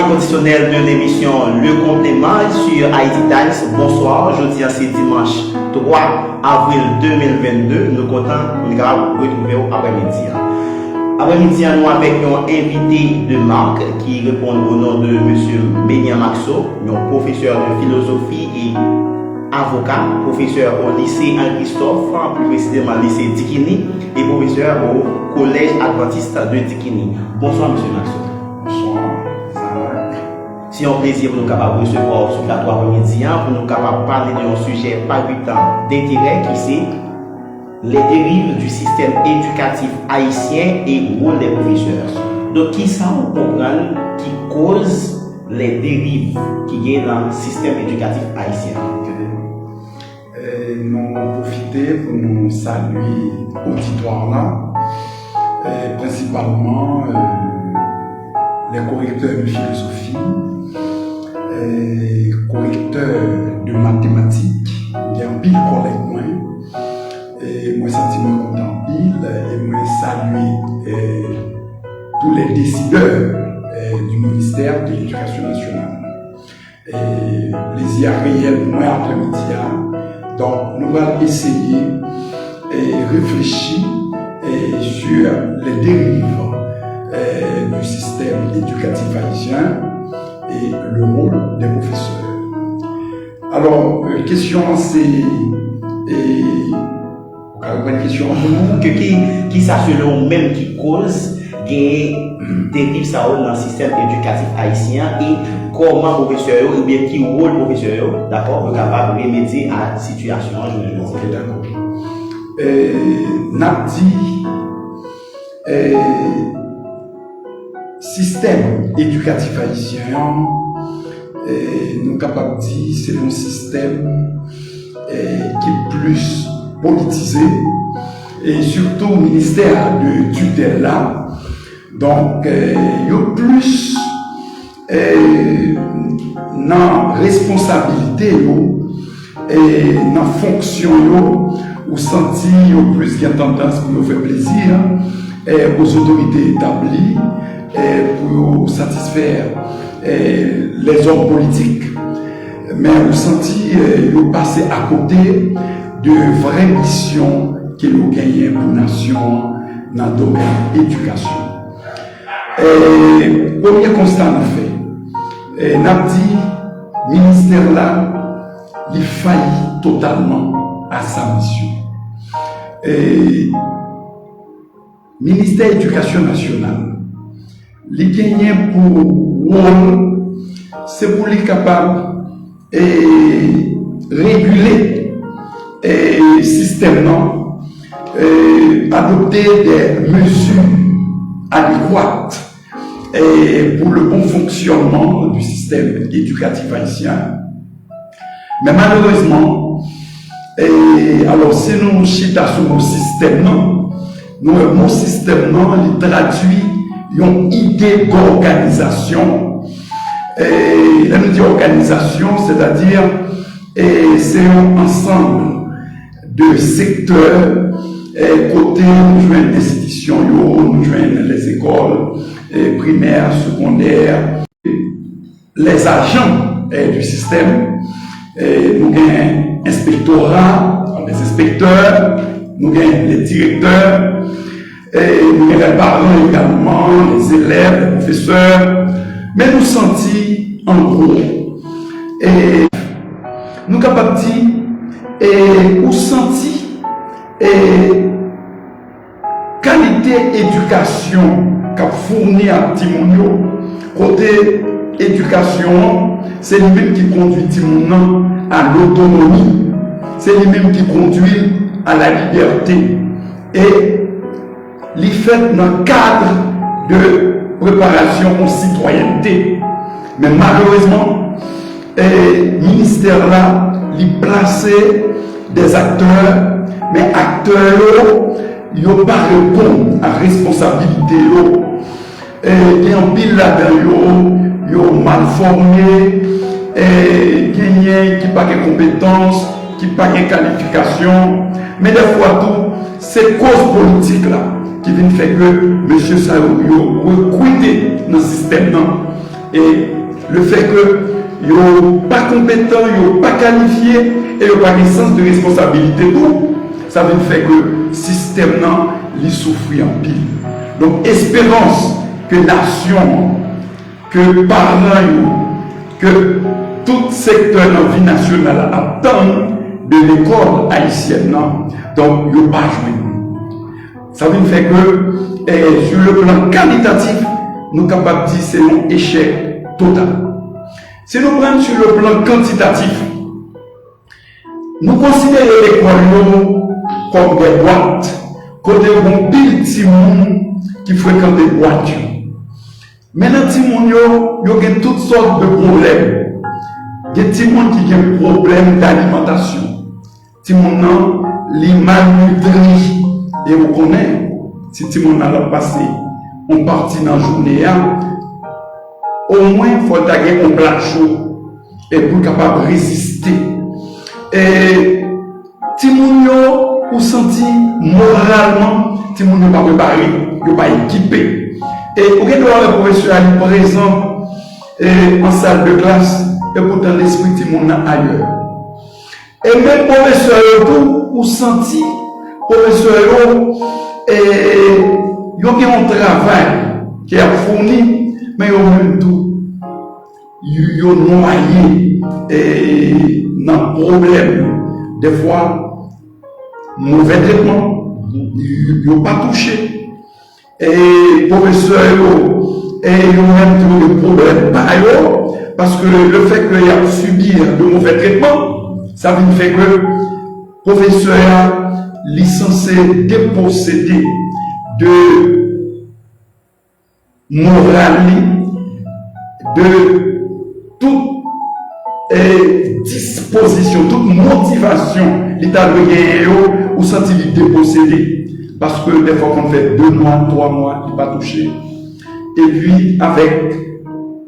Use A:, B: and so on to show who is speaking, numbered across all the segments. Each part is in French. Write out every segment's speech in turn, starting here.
A: Conditionnel de l'émission Le Complément sur Haïti Times. Bonsoir, jeudi c'est dimanche 3 avril 2022. Nous comptons nous retrouver après-midi. Après-midi, nous avec un invité de marque qui répond au nom de M. Benyan Maxo, un professeur de philosophie et avocat, professeur au lycée Henri-Christophe, plus précisément lycée Dikini, et professeur au collège adventiste de Dikini. Bonsoir M. Maxo. C'est un plaisir pour nous capables de recevoir sur la après-midi pour nous capables de parler d'un sujet palpitant d'intérêt qui c'est les dérives du système éducatif haïtien et le rôle des professeurs. Donc, qui ça on comprend qui cause les dérives qui est dans le système éducatif haïtien?
B: Nous profiter pour nous saluer l'auditoire là, principalement les correcteurs de philosophie, correcteur de mathématiques, il y a un pile collègue moi, et moi sentiment content pile, et moi saluer tous les décideurs du ministère de l'Éducation nationale. Et plaisir réel pour moi après-midi. Donc nous allons essayer et réfléchir sur les dérives du système éducatif haïtien et le rôle des professeurs. Alors, question c'est une question
A: qui ça selon même qui cause des dérives ça dans le système éducatif haïtien et comment professeur ou bien qui rôle professeur d'accord pour capable de remédier à la situation.
B: Ok, d'accord. N'a dit système éducatif haïtien, nous sommes capables de dire c'est un système qui est plus politisé et surtout au ministère de tutelle là. Donc, il y a plus dans responsabilité et dans fonction ou sentir plus qu'il y a tendance pour nous faire plaisir aux autorités établies pour satisfaire les hommes politiques, mais vous sentez vous passer à côté de vraies missions que nous gagnons pour la nation dans le domaine de l'éducation. Premier constat nous fait, nous avons dit le ministère là, il faillit totalement à sa mission. Le ministère de l'Éducation nationale, il gagne pour rôle, c'est pour les capable de réguler le système, adopter des mesures adéquates pour le bon fonctionnement du système éducatif haïtien. Mais malheureusement, alors si nous chita sur nos systèmes, mon système il traduit une idée d'organisation. Et là nous dit organisation, c'est-à-dire c'est un ensemble de secteurs. Côté nous jouons les institutions, nous jouons les écoles primaires, secondaires, les agents du système. Nous avons inspectorat, les inspecteurs, nous avons les directeurs, nous avons les parents également, les élèves, les professeurs, mais nous sentons en gros, et nous sommes capables de dire, et nous sentons qualité éducation qu'a fourni à Timonio, côté éducation, c'est lui-même qui conduit Timoun à l'autonomie, c'est lui-même qui conduit à la liberté. Et il fait dans le cadre de préparation aux citoyenneté. Mais malheureusement, le ministère là, il placé des acteurs, mais acteurs, ils n'ont pas répondu à la responsabilité. Il y a un pile là-dedans, ils ont mal formé, il y a qui n'a pas de compétences, qui n'a pas de qualification. Mais des fois, tout, c'est cause politique là qui vient faire que monsieur Sao recruté dans le système. Et le fait que ils n'ont pas compétent, ils n'ont pas qualifié et ils n'ont pas de sens de responsabilité, tout, ça veut faire que le système il souffre en pile. Donc, espérance que nation, que parents, que tout secteur de la vie nationale attend de l'école haïtienne, donc ils n'ont pas joué. Ça veut faire que sur le plan qualitatif, nous sommes capables de dire que c'est un échec total. Si nous prenons sur le plan quantitatif, nous considérons l'école comme des boîtes, côté bon pile de monde qui fréquentent des boîtes. Maintenant, les gens ont toutes sortes de problèmes. Il y a des gens qui ont des problèmes d'alimentation. Les gens les malnutris. Et vous connaissez, si les gens ont passé une partie dans la journée, au moins il faut avoir un plat chaud et pour capable de résister. Et si vous vous sentez moralement, si vous n'êtes pas préparé, vous n'êtes pas équipé. Et vous avez le professeur aller présent en salle de classe et pourtant l'esprit de mon ailleurs. Et même professeur, vous sentez, professeur, il y a un travail qui est fourni, mais il y a même tout. Il y a noyé dans le problème. Des fois, mauvais traitement, il n'y a pas touché. Et professeur, il y a même tout le problème par ailleurs, parce que le fait qu'il y a subi de mauvais traitements, ça veut dire que le professeur est censé déposséder de morale, de toute disposition, toute motivation, l'état de guerre, ou sentir déposséder. Parce que des fois qu'on fait 2 mois, 3 mois, il n'est pas touché. Et puis avec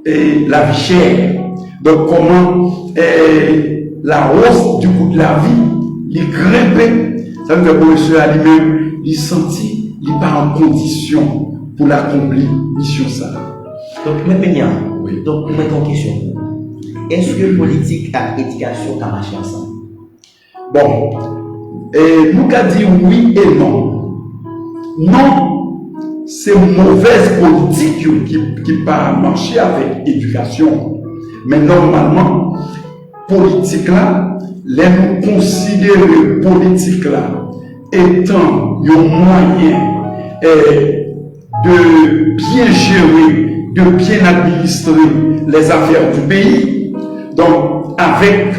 B: la vie chère. Donc comment la hausse du coût de la vie, il grimpe. Ça veut dire que le professeur lui-même, il sentit, il n'est pas en condition pour l'accomplir mission ça.
A: Donc, maintenant,
B: oui.
A: Donc, nous mettons en question. Est-ce que politique et éducation ont marché ensemble?
B: Bon, nous avons dit oui et non. Non, c'est une mauvaise politique qui ne pas marcher avec l'éducation. Mais normalement, politique là, nous considérons politique là étant un moyen de bien gérer, de bien administrer les affaires du pays. Donc, avec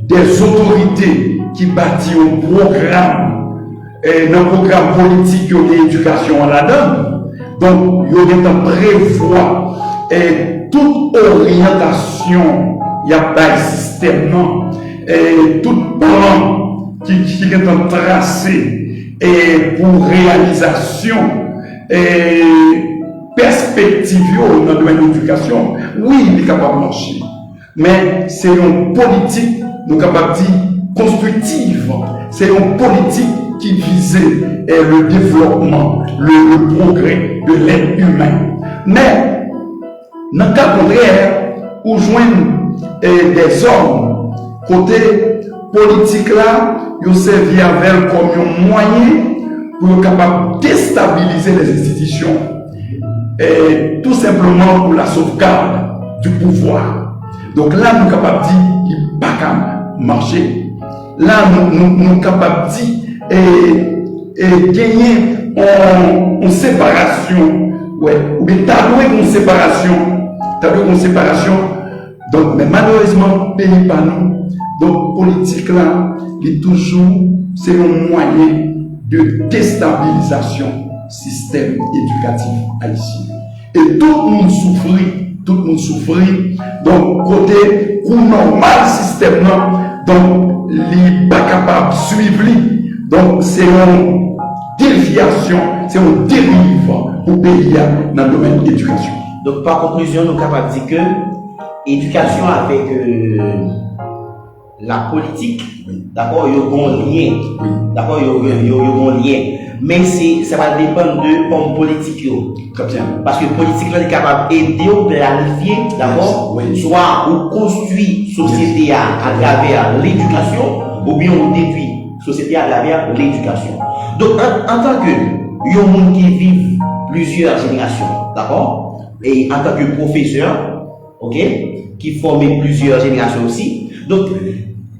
B: des autorités qui bâtissent un programme, dans le programme politique de l'éducation à la donne. Donc, il y a prévoir toute orientation, il y a pas de système, non, tout plan qui est tracé pour réalisation perspective dans le domaine de l'éducation. Oui, il est capable de marcher, mais c'est une politique, nous sommes capables de dire, constructive. C'est une politique qui visait le développement, le progrès de l'être humain. Mais, dans le cas contraire, où joignent des hommes, côté politique là, ils servent avec comme un moyen pour être capable de déstabiliser les institutions. Et tout simplement pour la sauvegarde du pouvoir. Donc là, nous sommes capables de dire qu'il n'y a pas qu'à marcher. Là, nous sommes capables de dire et gagner en séparation, ouais, ou bien tabouer en séparation, donc, mais malheureusement, pays pas nous, donc, politique là, est toujours, c'est un moyen de déstabilisation système éducatif haïtien. et tout le monde souffrit. Tout le monde souffrit. Donc, côté ou normal système, donc, il n'est pas capable de suivre. Donc, c'est une déviation, c'est une dérive pour pays dans le domaine de l'éducation.
A: Donc, par conclusion, nous sommes capables de dire que l'éducation avec la politique, d'accord, il y a un lien. D'accord, il y a un lien. Mais ça va dépendre de l'homme politique.
B: Très bien.
A: Parce que la politique là, est capable d'aider ou planifier, d'accord, soit on construit société à travers l'éducation, ou bien on détruit société à travers l'éducation. Donc, en tant que il y a un monde qui vit plusieurs générations, d'accord, et en tant que professeur, ok, qui forme plusieurs générations aussi, donc,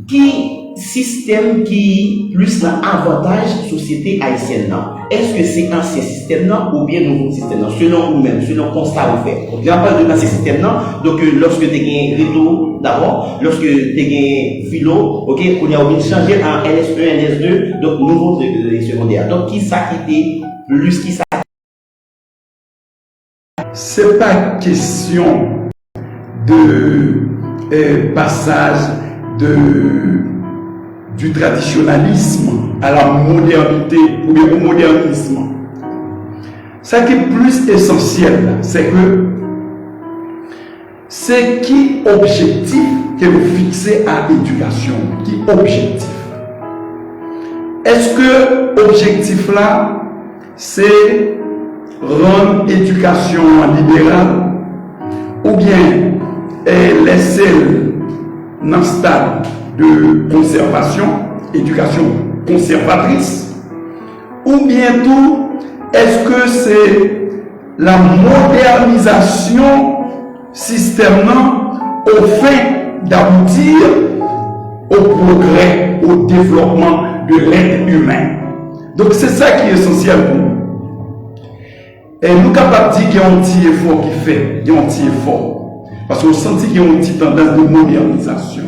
A: qui système qui plus l'avantage société haïtienne là, est-ce que c'est ancien système là ou bien nouveau système là, selon vous-même, selon constat vous fait. On parle de l'ancien système là, donc lorsque tu as gagné réseau d'abord, lorsque tu as gagné philo, ok, on a oublié de changer en LS1, LS2, donc nouveau secondaire. Donc qui ça qui était plus qui ça?
B: C'est pas question de passage du traditionnalisme à la modernité ou bien au modernisme. Ce qui est plus essentiel, c'est que c'est qui objectif que vous fixez à l'éducation, qui objectif. Est-ce que objectif là, c'est rendre l'éducation libérale ou bien laisser dans le stade de conservation, éducation conservatrice, ou bientôt est-ce que c'est la modernisation système au fait d'aboutir au progrès, au développement de l'être humain. Donc c'est ça qui est essentiel pour nous. Et nous sommes capables de dire qu'il y a un petit effort qui fait, il y a un petit effort. Parce qu'on sent qu'il y a une petite tendance de modernisation.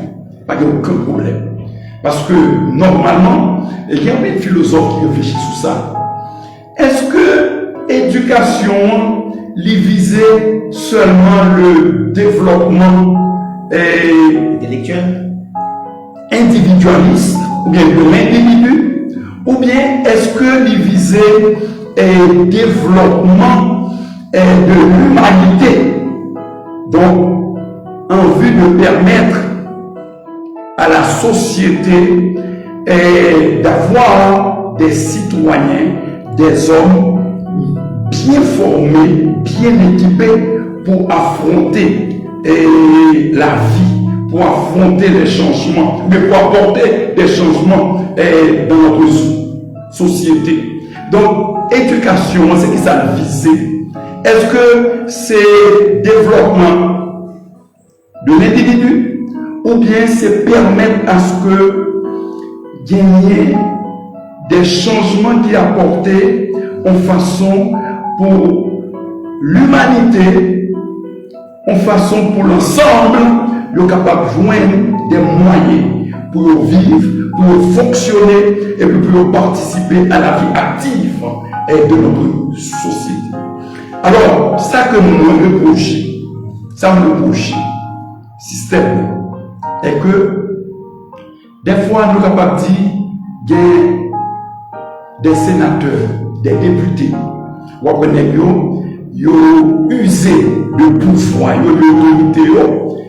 B: Pas de aucun problème. Parce que normalement, il y a des philosophes qui réfléchissent sur ça. Est-ce que l'éducation visait seulement le développement
A: intellectuel,
B: individualiste, ou bien de l'individu, ou bien est-ce que visait le développement de l'humanité, donc en vue de permettre à la société d'avoir des citoyens, des hommes bien formés, bien équipés pour affronter la vie, pour affronter les changements, mais pour apporter des changements dans notre société. Donc, éducation, c'est qui ça visait. Est-ce que c'est développement de l'individu ou bien c'est permettre à ce que gagner des changements qui apportés en façon pour l'humanité, en façon pour l'ensemble, le capable de joindre des moyens pour vivre, pour fonctionner et pour participer à la vie active de notre société. Alors, ça que nous reprochons, système, est que des fois nous sommes capables de dire des sénateurs, des députés, ils ont usé de pouvoir, de l'autorité,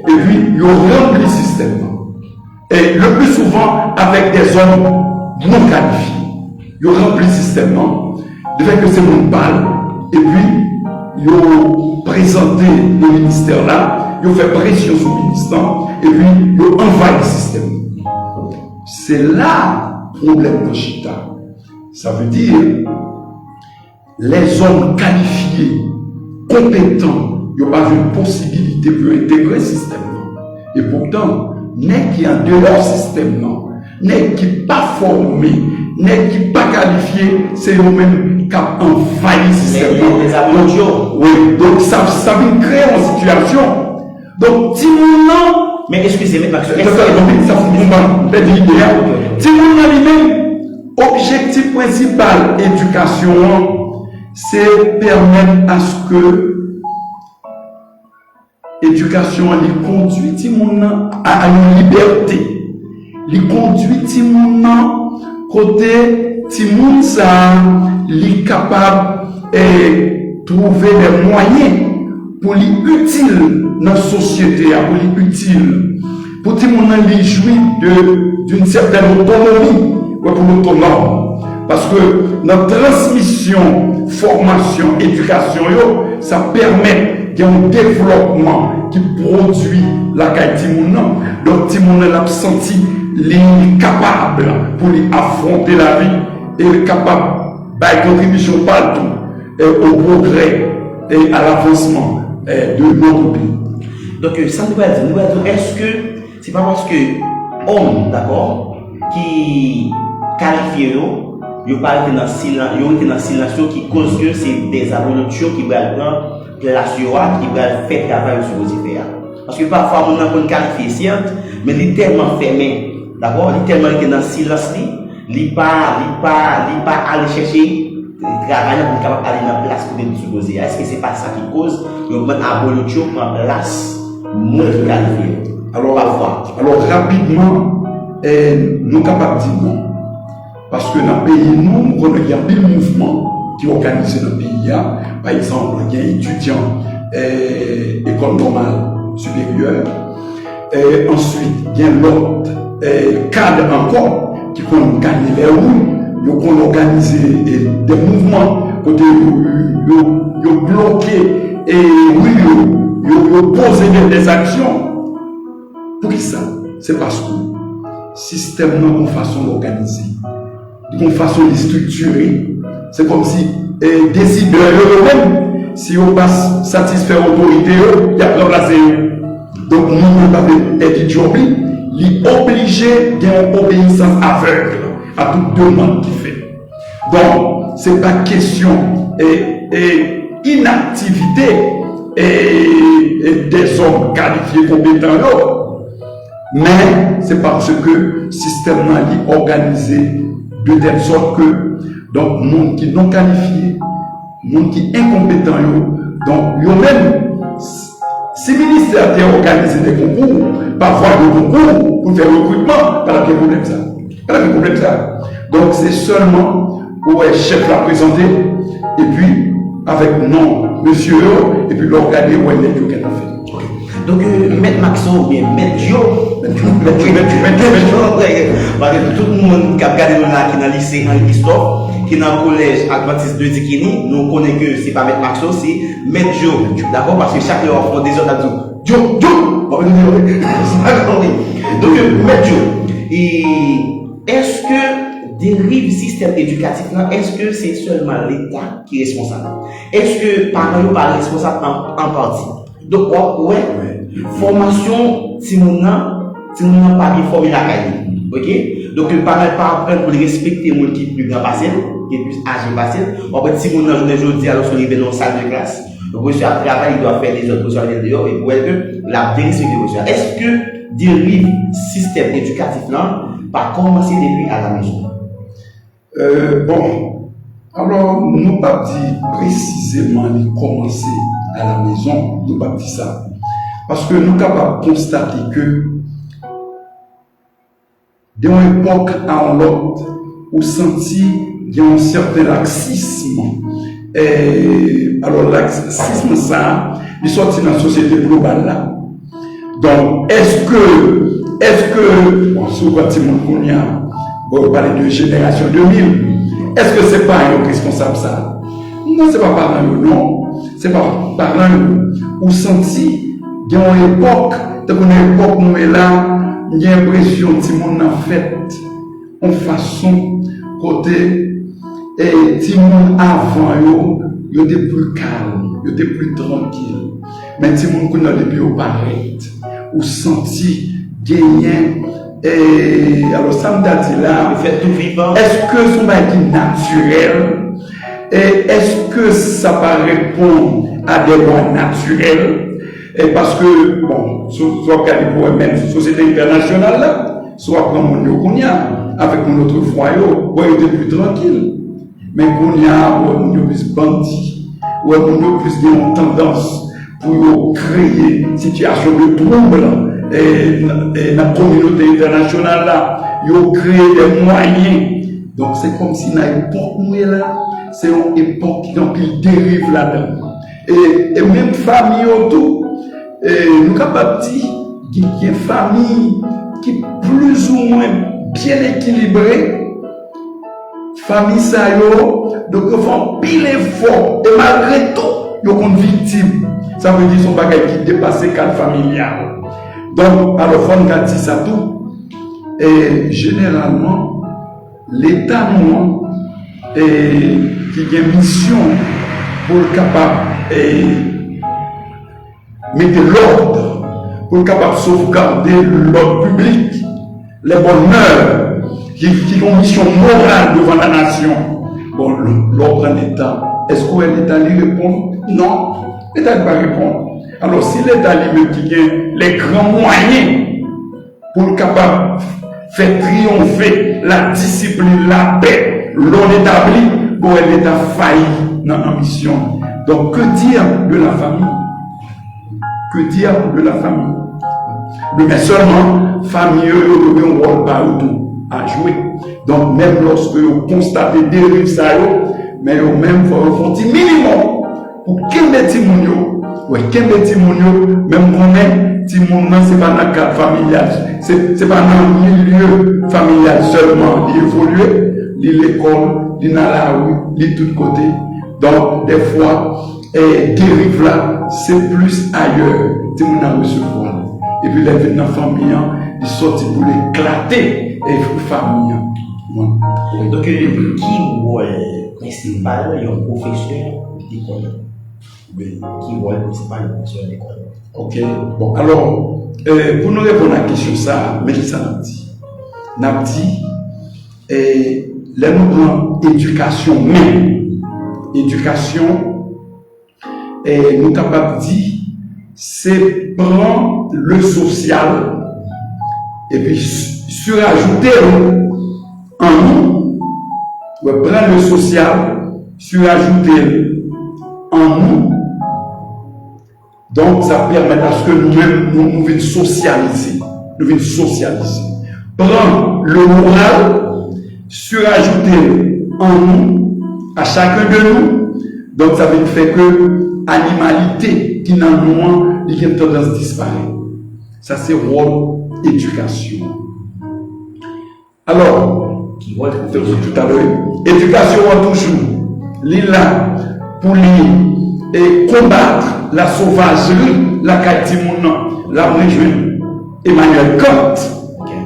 B: et puis ils ont rempli le système. Et le plus souvent avec des hommes non qualifiés. Ils ont rempli le système, de fait que c'est mon balle, et puis ils ont présenté le ministère là, ils ont fait pression sur le ministère, et puis ils ont envahi le système. C'est là le problème de Chita. Ça veut dire les hommes qualifiés, compétents, ils n'ont pas une possibilité pour intégrer le système. Et pourtant, n'est qui en dehors système, n'est qui pas formé, n'est qui pas qualifié, c'est eux-mêmes qui ont envahi le système.
A: Les aventures.
B: Oui, donc ça vient créer une situation. Donc, si nous
A: mais excusez-moi, parce que
B: ça fait lui-même, objectif principal éducation, c'est permettre à ce que éducation, elle conduit Timon à une liberté. Elle conduit Timon côté Timon ça, il est capable de trouver des moyens pour lui utile dans la société, pour lui utile. Pour Timon lui jouir d'une certaine autonomie pour l'autonome. Parce que notre transmission, formation, éducation, ça permet d'un développement qui produit la qualité Timon. Donc Timon l'a senti capable pour lui affronter la vie et capable de contribution partout au progrès et à l'avancement de notre pays.
A: Donc ça nous va dire, est-ce que c'est pas parce que homme, d'accord, qui qualifie il pas été dans silence qui cause que c'est des abonnetures qui veulent prendre place qui veulent faire travail sur vos faire. Parce que parfois on a une qualifié certes, mais il est tellement fermé, d'accord, il est tellement que dans silence il pas aller chercher travailler pour capable aller dans place pour nous supposer. Est-ce que c'est pas ça qui cause que on abonnetures prend place moins qualifié?
B: Alors rapidement nous sommes capables de dire non. Parce que dans le pays, nous, il y a des mouvements qui organisent dans le pays. Par exemple, il y a des étudiants école normale supérieure. Et ensuite, il y a l'autre cadre encore qui ont gagné les roues. Ils ont organisé des mouvements côté ils ont bloqué et ils ont posé des actions. Pour qui ça? C'est parce que le système n'a pas façon d'organiser. D'une façon structurée, c'est comme si les décideurs eux-mêmes, si on passe satisfaire l'autorité, il y a remplacé. Donc nous ne pouvons pas être jobbés, il est obligé d'une obéissance aveugle à toute demande qu'il fait. Donc, ce n'est pas question d'inactivité des hommes qualifiés compétents, mais c'est parce que le système est organisé de telle sorte que donc monde qui non qualifié, monde qui incompétent, donc eux-mêmes, si le ministère a organisé des concours, parfois des concours pour faire recrutement, pas de problème ça. Pas de problème ça. Donc c'est seulement où est chef la présenter et puis avec non monsieur et puis l'organiser où elle est tout qu'elle a fait.
A: Donc, Maître Maxo ou bien Maître Jo, parce que tout le monde qui a regardé qui est dans le lycée Henri-Christophe, qui est dans le collège Adventiste de Dikini, nous connaissons que ce n'est pas Maître Maxo, c'est Maître Jo. D'accord? Parce que chaque fois, on fait des autres à tout. Jo! Donc, Maître Jo, est-ce que dérive système éducatif, est-ce que c'est seulement l'État qui est responsable? Est-ce que parents sont pas responsables en partie? Donc, ouais, formation, si nous n'avons pas bien formé la cahier. Ok? Donc, parents pas apprendre pour respecter les gens qui sont plus grand passé, qui est plus âgé passé. En fait, si nous avons une journée, alors qu'on est dans une salle de classe, le professeur à travail, il doit faire des autres professeurs dehors et pour que la vérité des professeurs. Est-ce que dérive système éducatif là, pas commencer depuis à la maison?
B: Bon, alors, nous ne pas dire précisément de commencer à la maison, nous ne pas dire ça. Parce que nous sommes capables de constater que, d'une époque à l'autre, on sentit qu'il y a un certain laxisme. Alors, laxisme, ça, il sorti dans la société globale là. Donc, est-ce que, bon, si vous on parle de génération 2000, est-ce que c'est pas un responsable ça? Non, c'est pas parlant, non. C'est pas parlant ou senti qu'il y a une époque, où nous est là, il y a l'impression que tout le monde a fait en façon côté et tout le monde avant, il était plus calme, il était plus tranquille. Mais tout le monde connaît depuis au paraît, ou senti gagner. Et alors, ça me dit là, est-ce que son est naturel? Et est-ce que ça va répondre à des lois naturelles? Et parce que, bon, soit pour même société internationale là, soit pour mon Yokunia, avec mon autre foyer, on était plus tranquille. Mais Kounia, on est plus bandit, on est plus de tendance pour créer une situation de trouble et dans la communauté internationale là, ils ont créé des moyens. Donc c'est comme si dans l'époque où est là, c'est une époque qui dérive là-dedans. Et même famille autour, nous sommes capables de dire qu'il y a une famille qui est plus ou moins bien équilibrée. Famille ça donc ils font pile effort et malgré tout, ils sont victimes. Ça veut dire qu'ils sont pas qui dépassent le cadre familial. Donc, alors, on a dit ça tout. Et généralement, l'État nous qui a une mission pour être capable de mettre l'ordre, pour être capable de sauvegarder l'ordre public, les bonnes mœurs, qui ont une mission morale devant la nation. Bon, l'ordre en État, est-ce que l'État lui répond? Non, l'État ne va pas répondre. Alors, si l'État lui qui a les grands moyens pour être capable de faire triompher la discipline, la paix, l'on établi, pour l'État failli dans la mission. Donc, que dire de la famille? Que dire de la famille? Mais seulement, famille, il y a un rôle partout à jouer. Donc, même lorsque vous constatez des dérives, ça mais vous même faut un minimum pour qu'il y ait des mounions. Oui, qu'il y ait des mounions, même qu'on est, si mon nom, c'est pas dans le cadre familial, c'est pas dans le milieu familial seulement, il évolue, il l'école, il dans la rue, il de tous côtés. Donc, des fois, dérive là, c'est plus ailleurs, si mon a recevoir. Et puis, les venus dans la famille, ils sortent pour l'éclater, et la famille.
A: Donc, qui est principal, il y a un professeur d'école. Qui est le principal professeur d'école.
B: Ok, bon, alors, pour nous répondre à la question, ça, mais ça n'a dit. N'a dit, les nous éducation, mais éducation, nous sommes capables de dire, c'est prendre le social et puis surajouter en nous, prendre le social, surajouter en nous. Donc, ça permet à ce que nous-mêmes, nous venons socialiser. Nous venons socialiser. Prendre le moral, surajouter en nous, à chacun de nous. Donc, ça veut faire que l'animalité qui dans nous, il y a une tendance à disparaître. Ça, c'est rôle éducation. Alors, tout à l'heure, éducation toujours, l'île pour et combattre la sauvagerie, la catimounan, la région. Emmanuel Kant,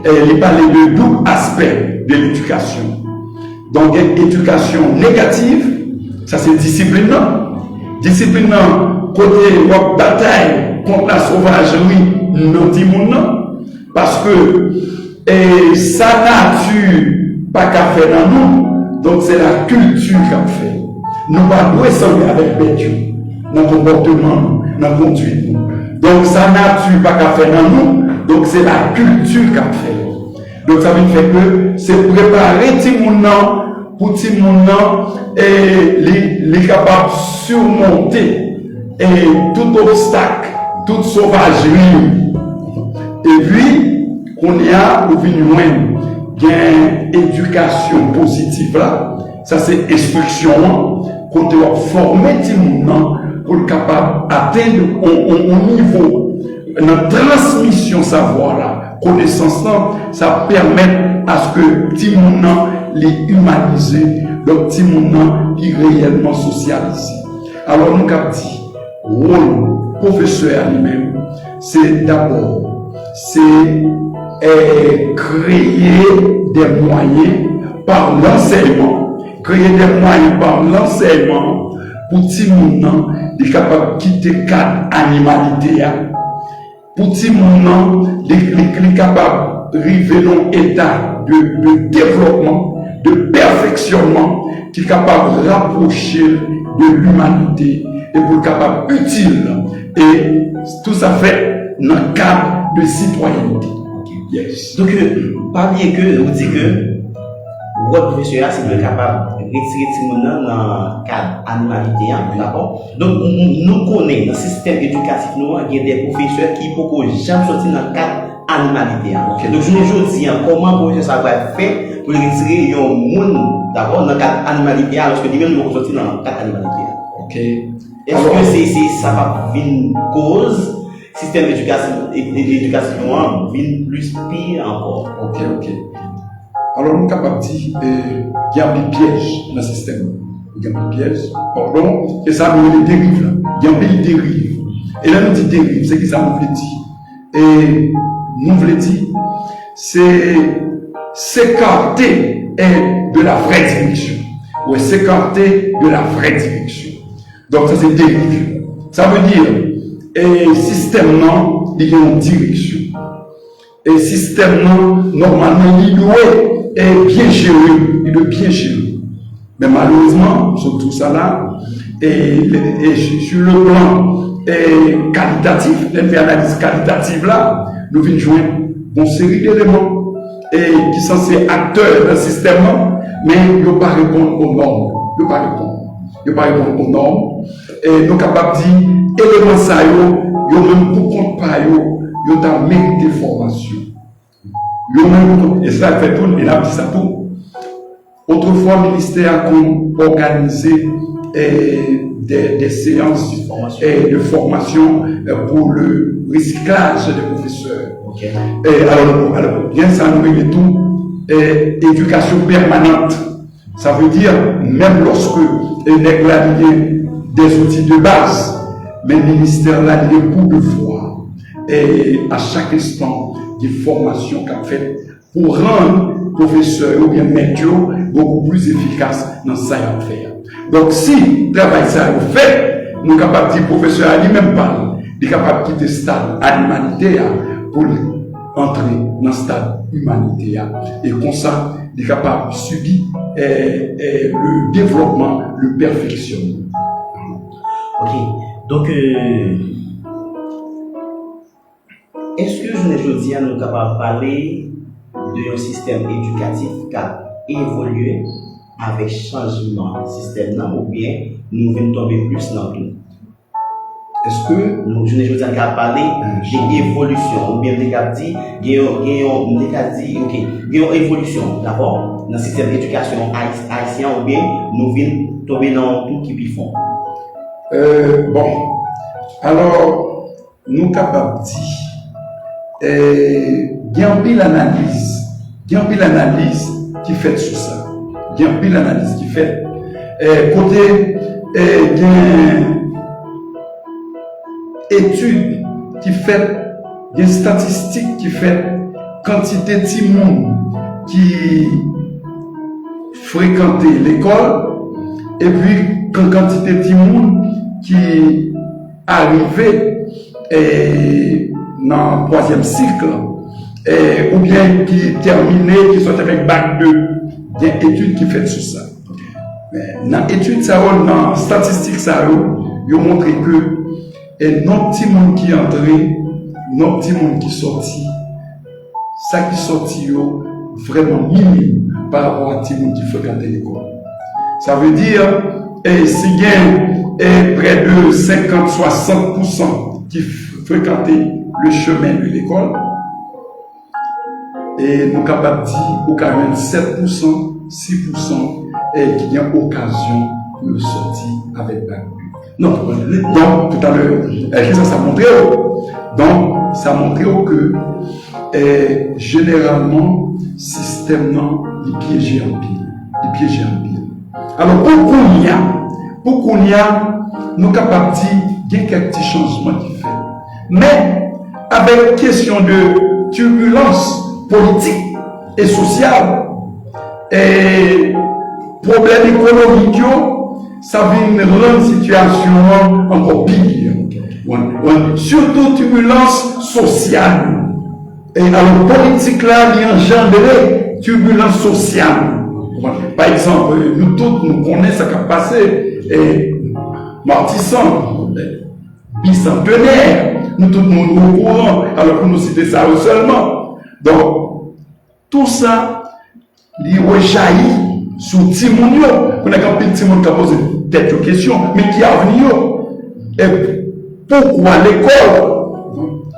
B: il parlait de deux aspects de l'éducation. Donc, éducation négative, ça c'est discipline. Discipline, côté bataille contre la sauvagerie, non dit parce que sa nature, pas qu'à faire dans nous, donc c'est la culture qu'a fait. Nous ne pouvons pas ressembler avec Bédieu, dans le comportement, dans la conduite. Donc sa nature, pas qu'à faire dans nous, donc c'est la culture qu'a fait. Donc ça veut dire que c'est préparer Timounan pour Timounan et les capables de surmonter tout obstacle, toute sauvagerie. Et puis, qu'on y a au vignoin, il y a une éducation positive là. Ça c'est instruction qu'on doit former Timounan pour être capable d'atteindre un niveau, une transmission savoir là, connaissance là, ça permet à ce que Timounan les humaniser, donc Timounan les réellement socialiser. Alors nous avons dit, rôle professeur lui-même, c'est d'abord, créer des moyens par l'enseignement, créer des moyens par l'enseignement pour Timounan de capable quitter le cadre animalité. Pour Timounan, de capable de arriver dans un état de développement, de perfectionnement, qui est capable de rapprocher de l'humanité et pour capable utile. Et tout ça fait dans le cadre de citoyenneté.
A: Yes. Donc, parliez que vous dites que votre professeur c'est de capable retirer dans le cadre animalité, d'accord? Donc, nous connaissons dans le système éducatif, nous avons des professeurs qui ne jamais sortir dans le cadre animalité. Donc, je me dis comment le professeur va être fait pour retirer un monde, d'accord, dans le cadre animalité, alors que lui-même nous sortir dans le cadre animalité.
B: Ok.
A: Est-ce que ça va venir une cause? Système d'éducation vient plus pire encore.
B: Ok. Alors, nous sommes capables de dire qu'il y a des pièges dans le système. Il y a des pièges, pardon, et ça nous les dérive. Il y a des dérives. Et là, nous disons dérive, c'est que ça nous veut dire. Et nous voulons dire, c'est s'écarter de la vraie direction. Ou s'écarter de la vraie direction. Donc, ça, c'est dérive. Ça veut dire, et système non, il y a une direction. Et système non, normalement, il est bien géré. Mais malheureusement, sur tout ça là, et sur le plan qualitatif, l'analyse qualitative là, nous venons joindre une série d'éléments qui sont censés acteurs d'un système, mais ils ne pas répondre aux normes. Ils ne pas répondre aux normes. Et nous sommes capables de dire, éléments ça, ils même pour compte pas, ils ont mérité formation. Et ça fait tout, il a dit ça tout. Autrefois, le ministère a organisé des séances de formation pour le recyclage des professeurs.
A: Okay.
B: Alors, bien ça nous met tout, éducation permanente. Ça veut dire, même lorsque il y a des outils de base, mais le ministère là, il y a beaucoup de fois. Et à chaque instant, des formations qu'a fait pour rendre professeur ou bien maître beaucoup plus efficace dans ça à faire. Donc, si le travail ça est fait, nous sommes capables de dire professeur à lui-même parle, il est capable de quitter le stade animalité pour entrer dans le stade humanité. Et comme ça, il est capable de subir le développement, le perfectionnement.
A: Ok. Donc, est-ce que je dis à nous capables de parler d'un système éducatif qui a évolué avec changement du système ou bien nous venons tomber plus dans tout? Est-ce que nous, je dis à parler d'évolution ou bien de dit, il y a une évolution, d'accord, dans le système d'éducation haïtien ou bien nous venons tomber dans tout qui bifont?
B: Bon, alors, nous sommes capables de dire, il y a une pile analyse qui fait sur ça. Il y a une pile analyse qui fait. Côté, il y a une étude qui fait, il y a une statistique qui fait quantité de monde qui fréquentait l'école et puis quantité de monde qui arrivait dans le troisième cycle, ou bien qui terminait, qui sont avec bac 2. Il y a une étude qui fait sur ça. Dans l'étude, dans la statistique, ils ont montré que nos petits monde qui entré, nos petits monde qui sorti, ça qui sorti vraiment minime par rapport à petits monde qui fréquentent l'école. Ça veut dire, si il y a près de 50-60% qui fréquentaient le chemin de l'école, et nous sommes capables de dire au quand même 7%, 6% qui ont occasion de sortir avec bac. Non, donc tout à l'heure, ça montré. Donc, ça montré que généralement, le système il piège en pile. Alors, pour qu'on y a, nous sommes capables de dire qu'il y a quelques petits changements qui fait. Mais, avec question de turbulence politique et sociale, et problème économique, ça vient rendre la situation encore pire. Surtout turbulence sociale. Et alors, politique là, il y a engendré turbulence sociale. Par exemple, nous tous, nous connaissons ce qui a passé, Martissan, bicentenaire, nous tous nous au courant, alors que nous citons ça seulement. Donc, tout ça, il rejaillit sur Timounio, on a un petit monde qui a posé des questions, mais qui a venu. Et pourquoi l'école?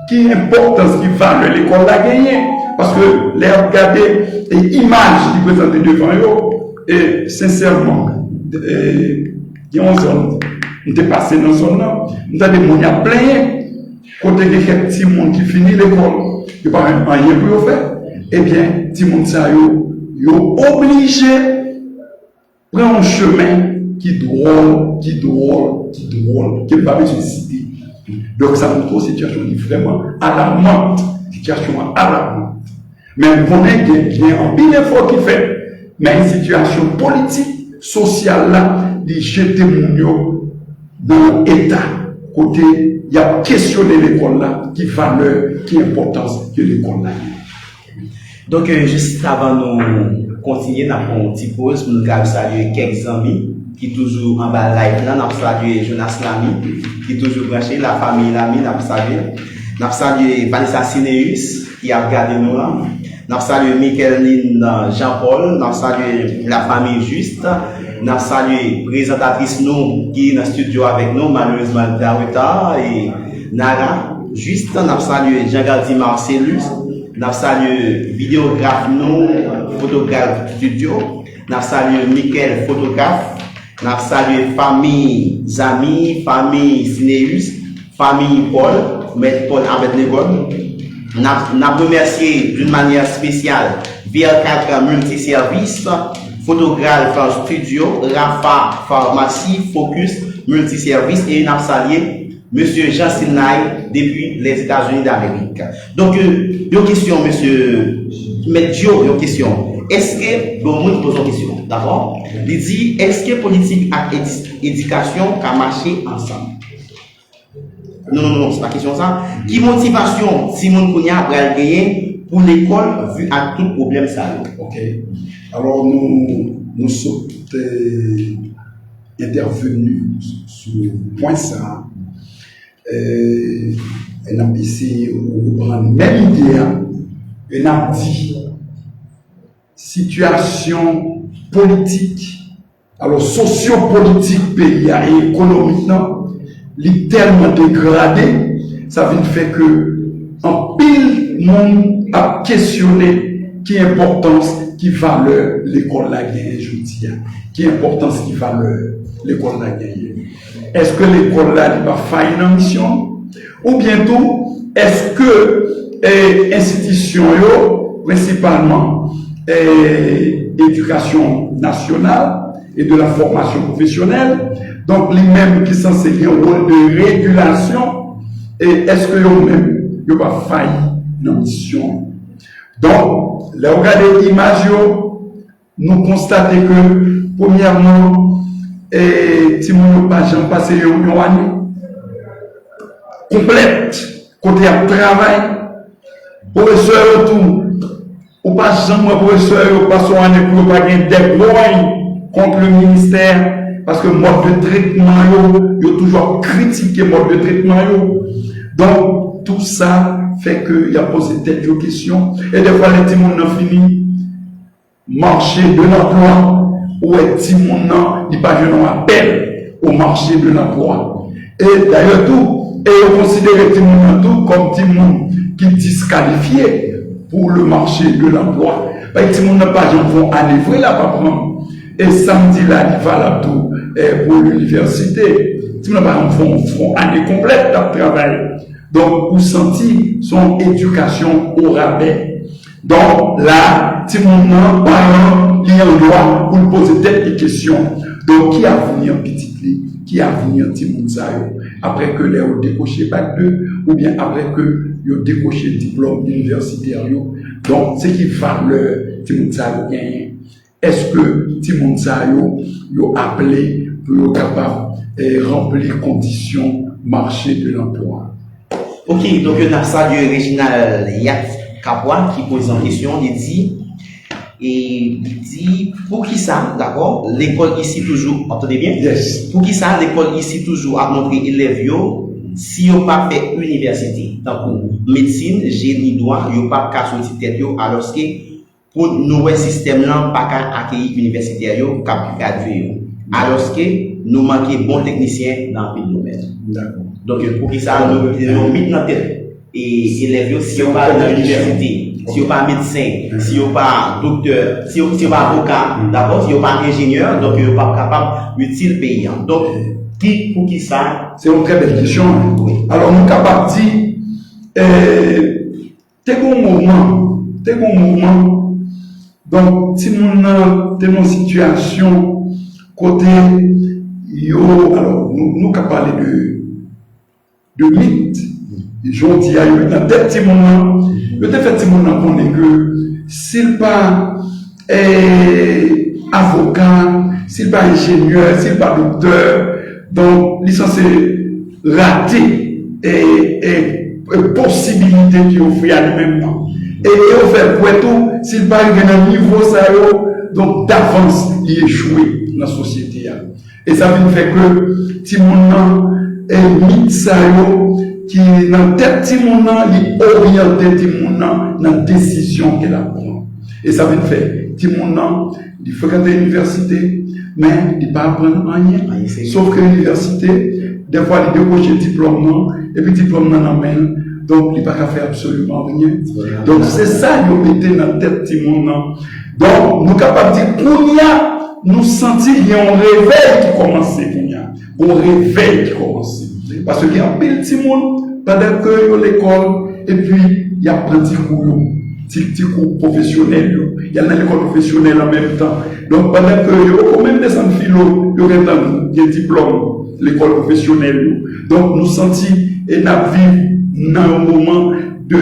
B: Qui importance qui va l'école la gagner? Parce que les regarder les images qui présentent devant eux, et sincèrement, il y a 11 ans, on est passé dans son nom, on a des gens plein, quand il y a quelques petits monde qui finit l'école, il n'y a pas rien pour faire, eh bien, petit monde ça, ils sont obligés de prendre un chemin qui drôle, qui ne va pas se citer. Donc, ça montre une situation vraiment alarmante, Mais on connaît bien en pile d'efforts qui fait, mais une situation politique, sociale là, de jeter mon dans l'État. Côté, il y a questionné l'école là, qui valeur, qui importance que l'école là.
A: Donc, juste avant nous continuer, nous avons une petite pause pour nous saluer quelques amis qui toujours en bas live là, nous saluer Jonas Lamy, qui toujours branché, la famille Lamy, nous saluer Vanessa Cineus, qui a regardé nous là, nous saluer Micheline Jean-Paul, nous saluer la famille Juste, nous saluer présentatrice nous qui est dans le studio avec nous, malheureusement Daruta et Nara Juste, nous saluer Jean-Gardi Marcellus, nous saluer vidéographe nous, photographe studio, nous saluer Michael photographe, nous saluer famille amis, famille Cineus, famille Paul, maître Paul Abednego. Nous remercié d'une manière spéciale VR4 Multiservice, photographe studio, Rafa Pharmacie, Focus Multiservice et nous salué Monsieur Jean Sinay depuis les États-Unis d'Amérique. Donc, une question, Monsieur Medjo, une question. Est-ce que, bon, moi, je pose une question, d'accord? Il dit, est-ce que politique et éducation ont marché ensemble? Non, c'est pas question ça. Qui motivation, Simon Kounia, pour gagner pour l'école, vu à tout problème ça?
B: Ok. Alors, nous sommes intervenus sur le point ça. On a essayé de prendre la même idée. On a dit situation politique, alors sociopolitique pays et économique, est tellement dégradé, ça veut dire que en pile monde a questionné qui importance, qui valeur l'école la gagne, je dis, qui importance, qui valeur l'école la gagne. Est-ce que l'école là n'est pas failli dans mission? Ou bientôt, est-ce que institution principalement éducation nationale et de la formation professionnelle, donc les mêmes qui sont censés un rôle de régulation, et est-ce que eux-mêmes n'ont pas failli dans la mission? Donc, là, regardez l'image, nous constatons que, premièrement, si nous n'avons pas passé une année complète, côté travail, professeur tout, ou pas jamais professeur, ou pas son année pour pas gagner des points contre le ministère, parce que mode de traitement, yo toujours critiqué mode de traitement. Donc, tout ça fait qu'il y a posé telle question. Et des fois, les petits gens ont fini marché de l'emploi, ou les petits gens n'ont pas eu appel au marché de l'emploi. Et d'ailleurs, tout, et on considère les petits gens comme des gens qui disqualifiés pour le marché de l'emploi. Les petits gens n'ont pas eu année vrai là, par exemple. Et samedi là, il va tout pour l'université. Si nous n'avons pas année complète de travail. Donc, vous sentez son éducation au rabais. Donc, là, si mon parent, il y a un droit pour poser des questions. Donc, qui a venu en petite ligne? Qui a venu en petit monde après que les ont décoché bac 2 ou bien après que ils ont décoché le diplôme universitaire. Donc, c'est qui valeur petit monde gagner. Est-ce que petit monde yo appelé pour être capable de remplir les conditions marché de l'emploi?
A: Ok, donc on a salué Réginald Yat Capois qui pose une question, il dit pour qui ça, d'accord, l'école ici toujours, entendez bien?
B: Yes.
A: Pour qui ça, l'école ici toujours a montré élèves si on pas fait université, donc médecine, génie droit, yo pas qu'à sortir tête alors que pour nous système là pas qu'à accueillir universitaires yo cap graduer alors que nous manquons bons techniciens dans le domaine.
B: D'accord.
A: Donc pour que ça nous met dans tête et élèves si on pas dans l'université, si on pas médecin, si on pas docteur, si on pas avocat, d'accord, si on pas ingénieur, donc on pas capable utile pays. Donc qui pour qui ça?
B: C'est une très belle question.
A: Oui.
B: Alors nous capable dire t'es bon mouvement. Donc, si nous avons une situation côté, alors nous avons parlé de mythe. J'en dis à eux, dans des petits moments, peut-être effectivement qu'on est que s'il pas avocat, s'il pas ingénieur, s'il pas docteur, donc il est censé rater et possibilité qui offre à lui-même. Et au fait, pour tout, s'il pas arrivé à un niveau, ça donc d'avance, il échoué dans la société. Et ça veut faire que Timonan est mythe, ça qui dans tête Timonan, il oriente Timonan dans la décision qu'elle prend. Et ça veut faire Timonan, il fréquente l'université, mais il ne pas apprendre rien. Sauf que l'université, des fois, il débauche le diplôme, et puis le diplôme n'en amène. Donc, il n'y a pas qu'à faire absolument rien. Donc, c'est ça qui a été dans la tête de tout le monde. Donc, nous sommes capables de dire, nous sentons qu'il y a un réveil qui commence. Un réveil qui commence. Parce qu'il y a un petit monde, pendant que l'école, et puis, il y a plein de cours professionnels. Il y a l'école professionnelle en même temps. Donc, pendant que il y a quand même des philo, il y a des diplômes, l'école professionnelle. Donc, nous sentons et nous vivons dans un moment de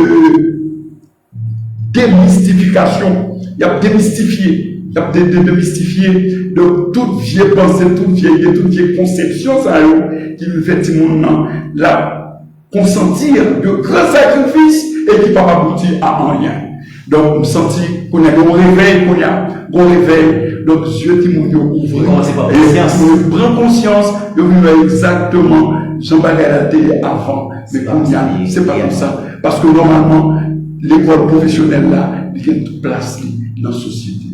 B: démystification. Il y a démystifié. Il y a démystifié de toute vieille pensée, toute vieille conception, ça qui nous fait la consentir de grands sacrifices et qui ne va pas aboutir à rien. Donc, nous sentons qu'on a un réveil, donc Dieu qui nous ouvre. Et nous prenons conscience de vivre exactement Jean-Baptiste avant. Mais c'est pas comme ça. Parce que normalement, l'école professionnelle là, il y a toute place dans la société.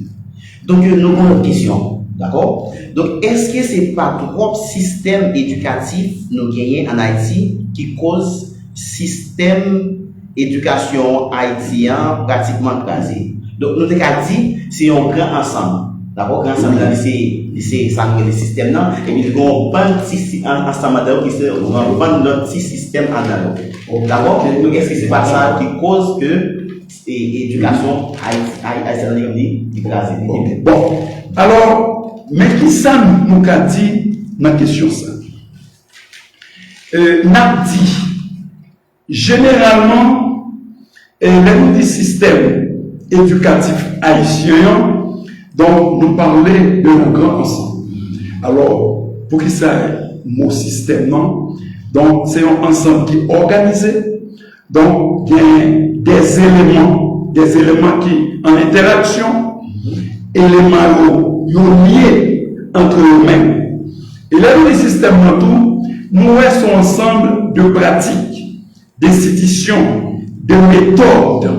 A: Donc, nous avons une question. D'accord? Donc, est-ce que c'est pas trop système éducatif nous gagnons en Haïti qui cause système éducation haïtien pratiquement crasé? Donc, nous avons dit, c'est un grand ensemble. D'abord, grand ensemble, c'est ça, le système, non? Et puis, on prend un petit ensemble on prend notre petit système analogue. D'abord, est-ce que c'est pas ça qui cause que l'éducation haïtienne est crasée?
B: Bon, alors, mais qui ça nous a dit dans la question ça? N'a dit, généralement, le système éducatif haïtien, donc nous parlons de nos grands ensemble. Alors, pour qui ça mot système, non? Donc, c'est un ensemble qui est organisé. Donc, il y a des éléments qui en interaction, éléments liés entre eux-mêmes. Et là, dans les systèmes, nous avons un ensemble de pratiques, d'institutions, de méthodes.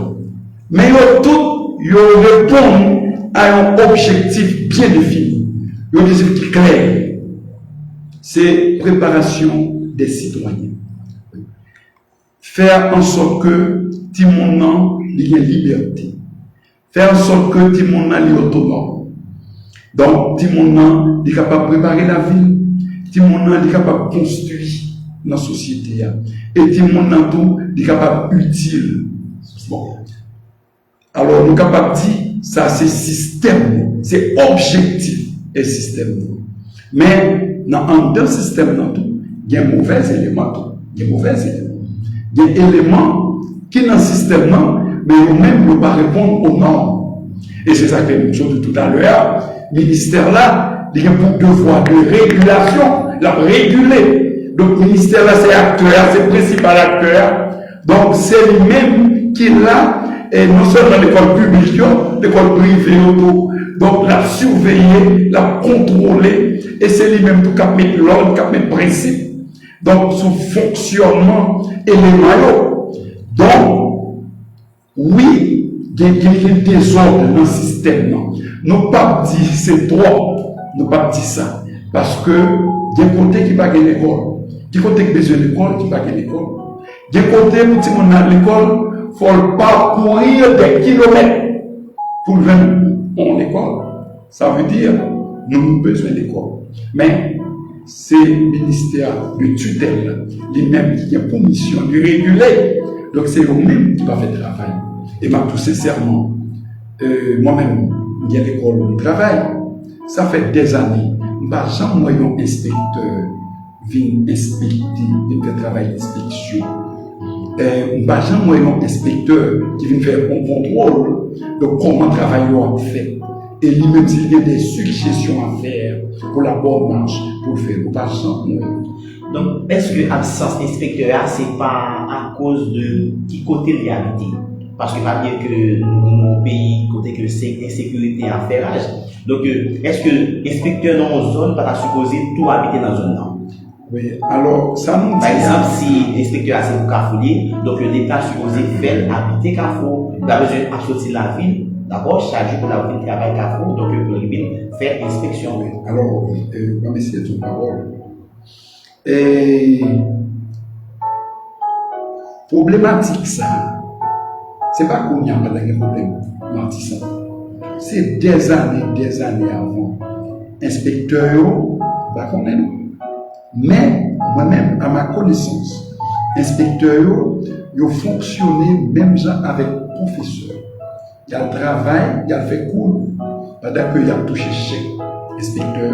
B: Mais tout, ils répondent à un objectif bien défini. Un objectif qui est clair. C'est préparation des citoyens. Faire en sorte que tout le monde ait liberté. Faire en sorte que tout le monde ait autonome. Donc, tout le monde est capable de préparer la ville. Tout le monde est capable de construire la société. Et tout le monde est capable d'utile. Bon. Alors, nous sommes capables de dire, ça c'est système, c'est objectif et système. Mais dans un système, il y a un mauvais élément. Il y a un mauvais élément. Il y a des éléments qui dans le système, mais eux-mêmes ne pas répondre aux normes. Et c'est ça que nous disons tout à l'heure. Le ministère là, il y a pour devoir de régulation, la réguler. Donc le ministère là, c'est acteur, c'est principal acteur. Donc c'est lui-même qui est là. Et non seulement l'école publique, l'école privée, donc la surveiller, la contrôler, et c'est lui-même qui a mis l'ordre, qui a mis le principe. Donc, son fonctionnement et les maillots. Donc, oui, il il y a des désordres dans le système. Nous pas dit c'est trop, nous pas dit ça. Parce que, il y a un côté qui va gagner l'école. Il y a un côté qui a besoin de l'école, qui va gagner l'école. Il y a un côté où tout le monde a l'école, il faut parcourir des kilomètres pour venir en école. Ça veut dire, nous avons besoin d'école. Mais, c'est le ministère de tutelle, lui-même qui a pour mission de réguler. Donc, c'est eux-mêmes qui va faire le travail. Et moi, tout sincèrement, moi-même, il y a l'école où je travaille. Ça fait des années. Je n'ai jamais un inspecteur vient inspecter, vient faire travail d'inspection. Je n'ai jamais un inspecteur qui vient faire un contrôle de comment le travail est fait. Et lui-même, s'il y a des suggestions à faire pour la bonne marche, pour le faire, nous pas jamais.
A: Donc, est-ce que l'absence d'inspecteur, ce n'est pas à cause de qui côté réalité? Parce que pas bien que nos pays, côté que c'est insécurité en ferrage. Donc, est-ce que l'inspecteur dans une zone pas supposé tout habiter dans une zone là?
B: Oui, alors, ça nous dit.
A: Par exemple, si l'inspecteur a c'est pour Carrefour, donc l'État supposé faire habiter Carrefour, il a besoin de sortir la ville. D'abord, chaque jour pour la ville travaille Carrefour, donc il peut faire inspection.
B: Alors, on va essayer de parole. Et problématique ça, c'est pas qu'on y a pas de problème, Martissa. C'est des années avant. Inspecteur, bah qu'on est. Mais moi-même, à ma connaissance, inspecteur, ils ont fonctionné même avec professeur. Il y a le travail, il y a fait cours, pendant qu'il a touché chèque inspecteur,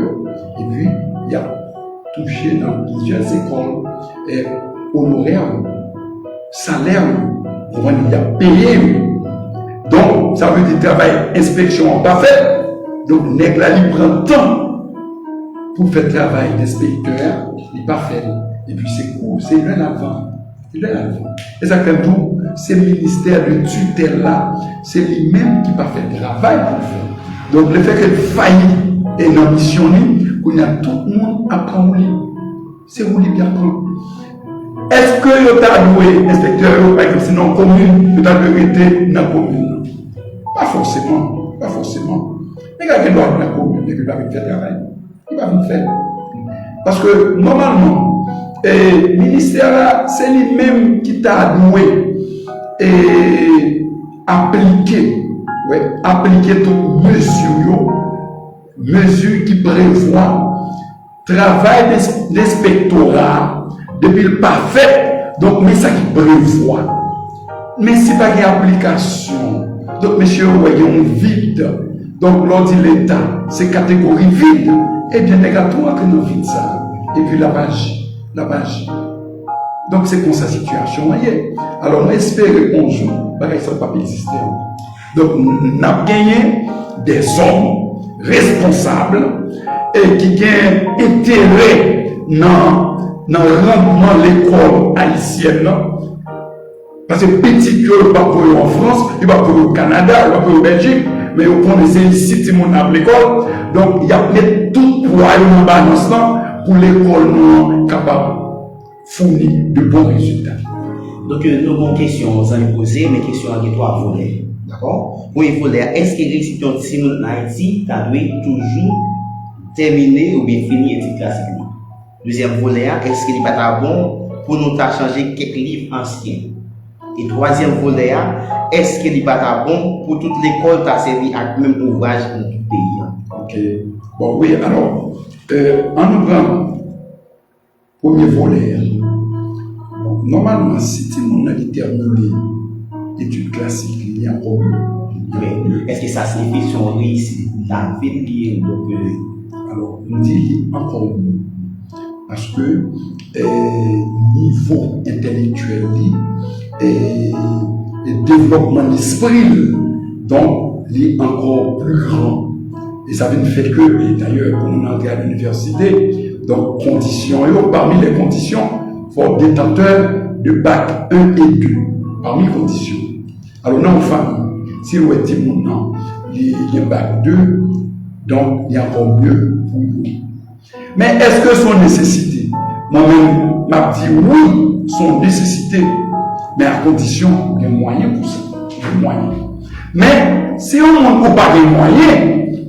B: et puis il a touché dans plusieurs écoles et honoraires, salaire, il a payé. Donc, ça veut dire travail, inspection pas fait. Donc, nègre là, il prend temps pour faire travail d'inspecteur, il pas fait. Et puis c'est court, c'est l'un avant. Exactement, c'est le ministère de tutelle là, c'est lui-même qui va faire le travail pour le faire. Donc le fait qu'il faillit et non missionné, qu'on a tout le monde apprend au lit. C'est où il bien apprendre. Est-ce que vous avez doué inspecteur, par exemple, sinon commune, vous avez été dans la commune? Pas forcément, pas forcément. Les gars qui doivent être dans la commune, les gars qui doivent faire le travail, ils vont faire. Parce que normalement, et le ministère, c'est lui-même qui t'a doué et appliqué toutes mesures qui prévoient travail d'inspectorat depuis le parfait. Donc, mais ça qui prévoit. Mais c'est pas une application. Donc, monsieur, voyons vide. Donc, l'on dit l'État, c'est catégorie vide. Et bien, négatoire que nous vide ça. Et puis la magie. Donc c'est comme sa situation. Alors on espère qu'un jour, ça ne va pas exister. Donc nous avons gagné des hommes responsables et qui ont intérêt dans le rendement de l'école haïtienne. Parce que petit que il va pour en France, il va pour au Canada, il va pour au Belgique, mais au point de ici, tout le monde à l'école. Donc il y a tout pour aller en balance pour l'école non capable de fournir de bons résultats.
A: Donc, nous avons une question, vous allez poser, mais question à trois volets. D'accord? Pour les volets, est-ce que récipients de en Haïti, tu dois toujours terminer ou bien finir l'étude classiquement? Deuxième volet, est-ce qu'il n'est pas bon pour nous changer quelques livres anciens? Et troisième volet, est-ce qu'il n'est pas bon pour toute l'école t'a servi à même ouvrage dans tout pays?
B: Ok. Bon, oui, alors. En ouvrant premier volet, normalement, si tout le monde a terminé l'étude classique, il y a un problème.
A: Est-ce que ça signifie son réussite, la vérité?
B: Alors, on dit encore mieux. Parce que niveau intellectuel et développement d'esprit, donc, il est encore plus grand. Et ça vient du fait que, et d'ailleurs, quand on entre à l'université, donc, conditions, et parmi les conditions, il faut être détenteur de bac 1 et 2. Parmi les conditions. Alors, non, enfin, si vous êtes dit maintenant, il y a bac 2, donc, il y a encore mieux pour vous. Mais est-ce que son nécessité? Moi-même, m'a dit oui, son nécessité, mais à condition, il y a moyen pour ça. Il y a moyen. Mais si on n'a pas de moyens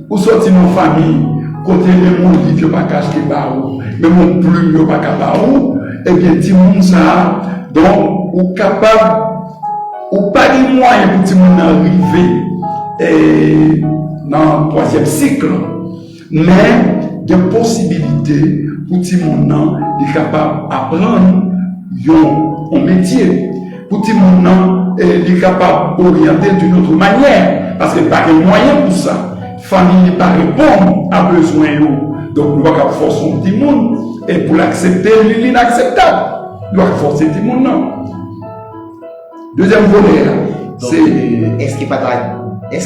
B: pour sortir nos familles, côté de mon livre, pas caché par où, mais mon plume, pas capable, eh bien, tout le monde ça, donc, ou capable, ou pas de moyens pour tout le monde arriver dans le troisième cycle, mais il y a possibilité pour tout le monde de capable d'apprendre un métier, pour tout le monde de capable d'orienter d'une autre manière, parce qu'il n'y a pas de moyens pour ça. Famille pas répondre à besoin. Donc, nous devons forcer tout le monde, et pour l'accepter, c'est inacceptable. Nous devons forcer tout le monde. Non. Deuxième volet, c'est.
A: Est-ce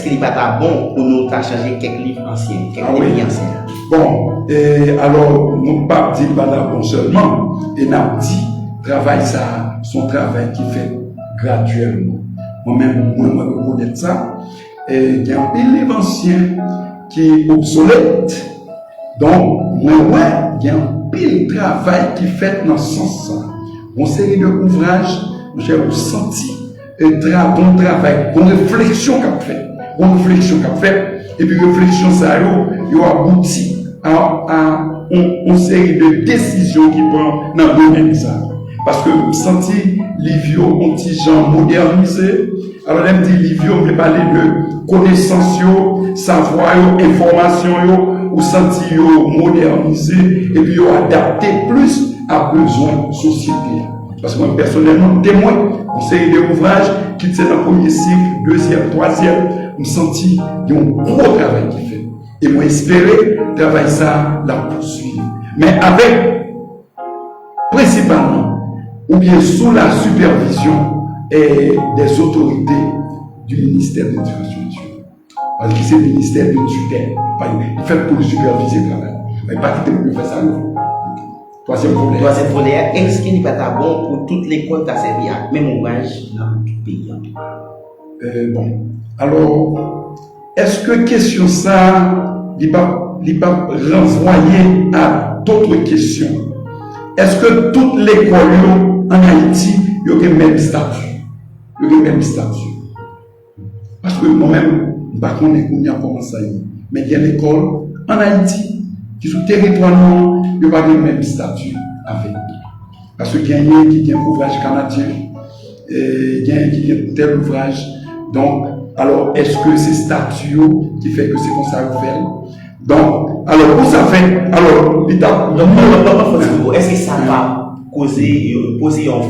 A: qu'il n'est pas bon pour nous changer quelques livres anciens, livres anciens?
B: Bon, alors, nous ne pas dire pas bon seulement, et nous avons dit, travail ça, son travail qui fait graduellement. Moi-même, moi, je connais ça. Il y a un peu livre ancien qui est obsolète. Donc, moi, il y a un peu de travail qui fait dans ce sens. Une série d'ouvrages, j'ai ressenti un bon travail, une réflexion qu'a fait. Et puis, réflexion, ça a abouti à une série de décisions qui prennent dans le domaine ça. Parce que senti Livio, un petit genre modernisé. Alors, même dit Livio, on peut parler de connaissances, savoir, information, ou senti modernisé, et puis adapté plus à besoin de société. Parce que moi, personnellement, témoin, une série d'ouvrages qui étaient dans le premier cycle, deuxième, troisième, je senti qu'il y a un gros travail qui fait. Et moi, espérer travailler ça, la poursuivre. Mais avec, principalement, ou bien sous la supervision des autorités du ministère de l'Éducation nationale. Parce que c'est le ministère de tutelle. Il fait pour superviser le travail. Mais pas qu'il peut faire ça. Troisième volet,
A: est-ce qu'il n'est pas bon pour toute l'école qui a servi à même ouvrage dans tout le pays?
B: Bon. Alors, est-ce que question ça, il va renvoyer à d'autres questions? Est-ce que toute l'école en Haïti, il y a le même statut? Parce que moi-même, je ne sais pas comment ça y est. Mais il y a une école en Haïti qui, sur le territoire, il n'y a pas le même statut avec nous. Parce qu'il y a un ouvrage canadien, il y a un tel ouvrage. Donc, alors, est-ce que c'est statut qui fait que c'est comme ça qu'on fait? Donc, alors, où ça fait? Alors, l'État.
A: Est-ce que ça va poser une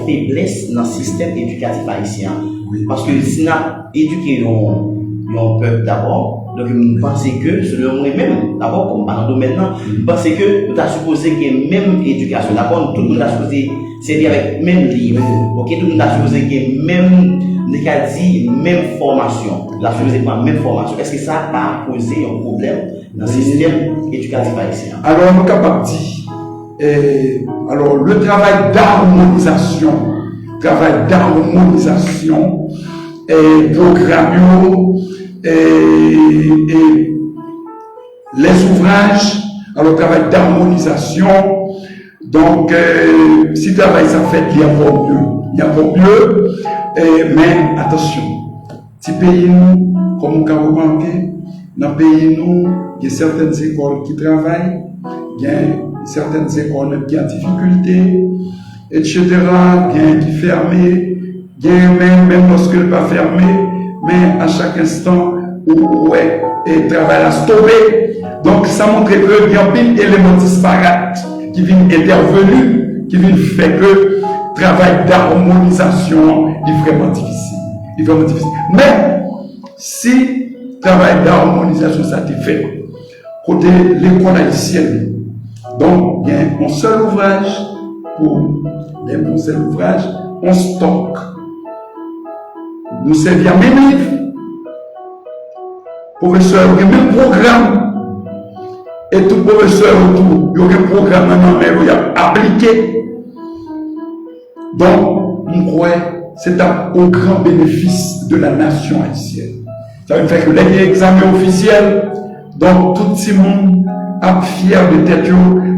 A: faiblesse dans le système éducatif haïtien?
B: Oui.
A: Parce que si nous éduquons un peuple d'abord, donc nous pensons que, selon moi-même, d'abord, comme dans le domaine maintenant, nous pensons que nous avons supposé qu'il y ait même éducation. D'abord, tout le monde a supposé c'est avec même livre. Ok, tout le monde a supposé qu'il y ait même formation. La même formation. Est-ce que ça va poser un problème dans le système éducatif haïtien?
B: Alors, nous sommes capables de dire, alors, le travail d'harmonisation, programme, et les ouvrages, alors, le travail d'harmonisation, donc, si le travail ça fait, il y a encore mieux, mais attention, si pays nous, comme nous avons remarqué, dans le pays nous, il y a certaines écoles qui travaillent, il y a certaines écoles qui ont des difficultés, etc., il y a qui fermées, il y a même lorsque n'est pas fermé, mais à chaque instant, ouais, et travail à stopper. Donc, ça montre que il y a un élément disparate qui vient intervenir, qui vient faire que le travail d'harmonisation est vraiment difficile. Mais, si le travail d'harmonisation ça a été fait, côté l'école haïtienne, donc il y a un seul ouvrage, on stocke. Nous servons à même livre, professeur, il y a même programme. Et tout professeur autour, il y a un programme il y a appliqué. Donc, je crois que c'est au grand bénéfice de la nation haïtienne. Ça veut dire que les examens officiels, donc tout le monde est fier de tête,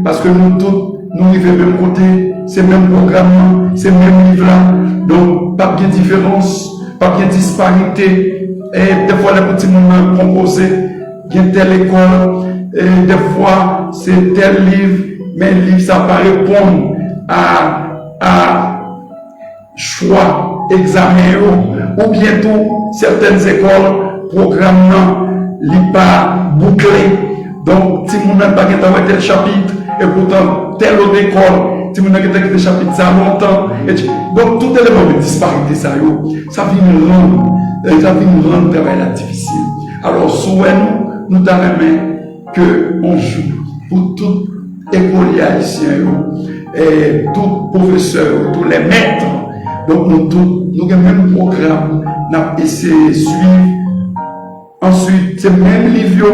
B: parce que nous tous, nous arrivons du même côté, c'est le même programme, c'est le même livre là. Donc, pas de différence, pas de disparité et des fois les petits moments composés, il y a telle école, et des fois c'est tel livre, mais le livre ça va répondre à choix, examen, ou bientôt certaines écoles, programme n'est pas bouclé. Donc, si vous n'avez pas tel chapitre, et pourtant, telle autre école, si vous n'avez pas tel chapitre, ça a longtemps. Donc, tout élément de disparité, ça vient rendre le travail là difficile. Alors, souvent, nous avons qu'on joue pour tout écolier haïtien, et tout professeur, tous les maîtres. Donc, nous avons même programme, nous avons essayé de suivre. Ensuite, c'est le même livre,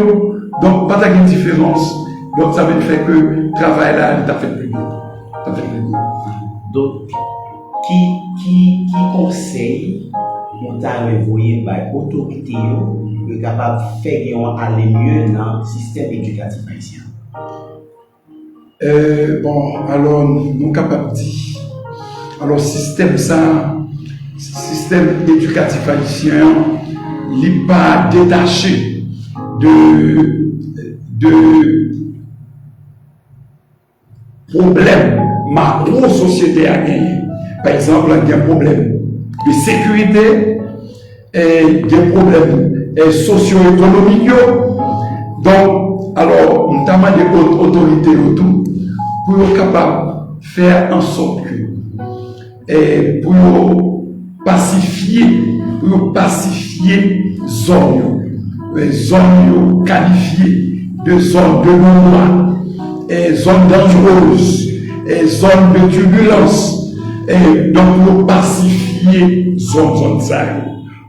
B: donc pas de différence. Donc, ça veut dire que le travail là, il a fait plus bien.
A: Donc, qui conseille, on t'a envoyé par l'autorité, pour capable de faire aller mieux dans le système éducatif haïtien?
B: Bon, alors, nous sommes capables de dire. Alors, système éducatif haïtien, il n'est pas détaché de problèmes macro-société à gagner. Par exemple, il y a un problème de sécurité, et des problèmes socio-économiques. Donc, alors, nous avons des autorités autour pour être capable de faire en sorte que, pour pacifier zones qualifiées de zones de non-droit, zones dangereuses, zones de turbulence, et donc pour pacifier zones ça.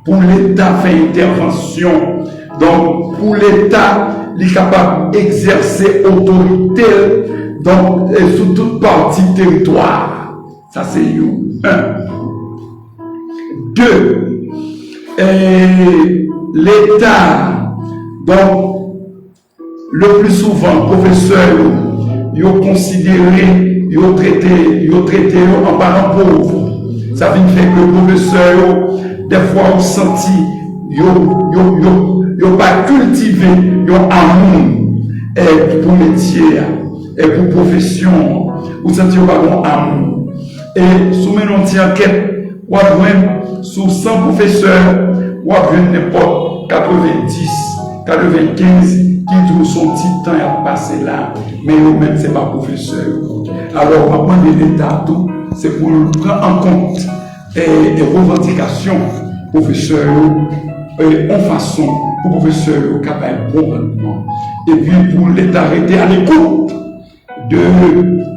B: Pour l'État faire intervention, donc pour l'État, il est capable d'exercer autorité donc, sur toute partie territoire. Ça c'est un. Deux, l'État, donc, le plus souvent, professeurs, ils ont considéré, ils ont traité en parents pauvres. Ça veut dire que le professeur, des fois, ont senti, ils n'ont pas cultivé, ils ont amour pour métier, et pour profession, ou senti qu'ils n'ont pas amour. Et sous une enquête, ou sous 100 professeurs, ou n'importe 90, 95 qui trouvent son petit temps à passer là, mais eux-mêmes, ce n'est pas professeur. Alors, on va demander l'État tout, c'est pour prendre en compte les revendications professeurs en façon pour professeurs capables de bon rendement. Et puis pour l'État arrêter à l'écoute de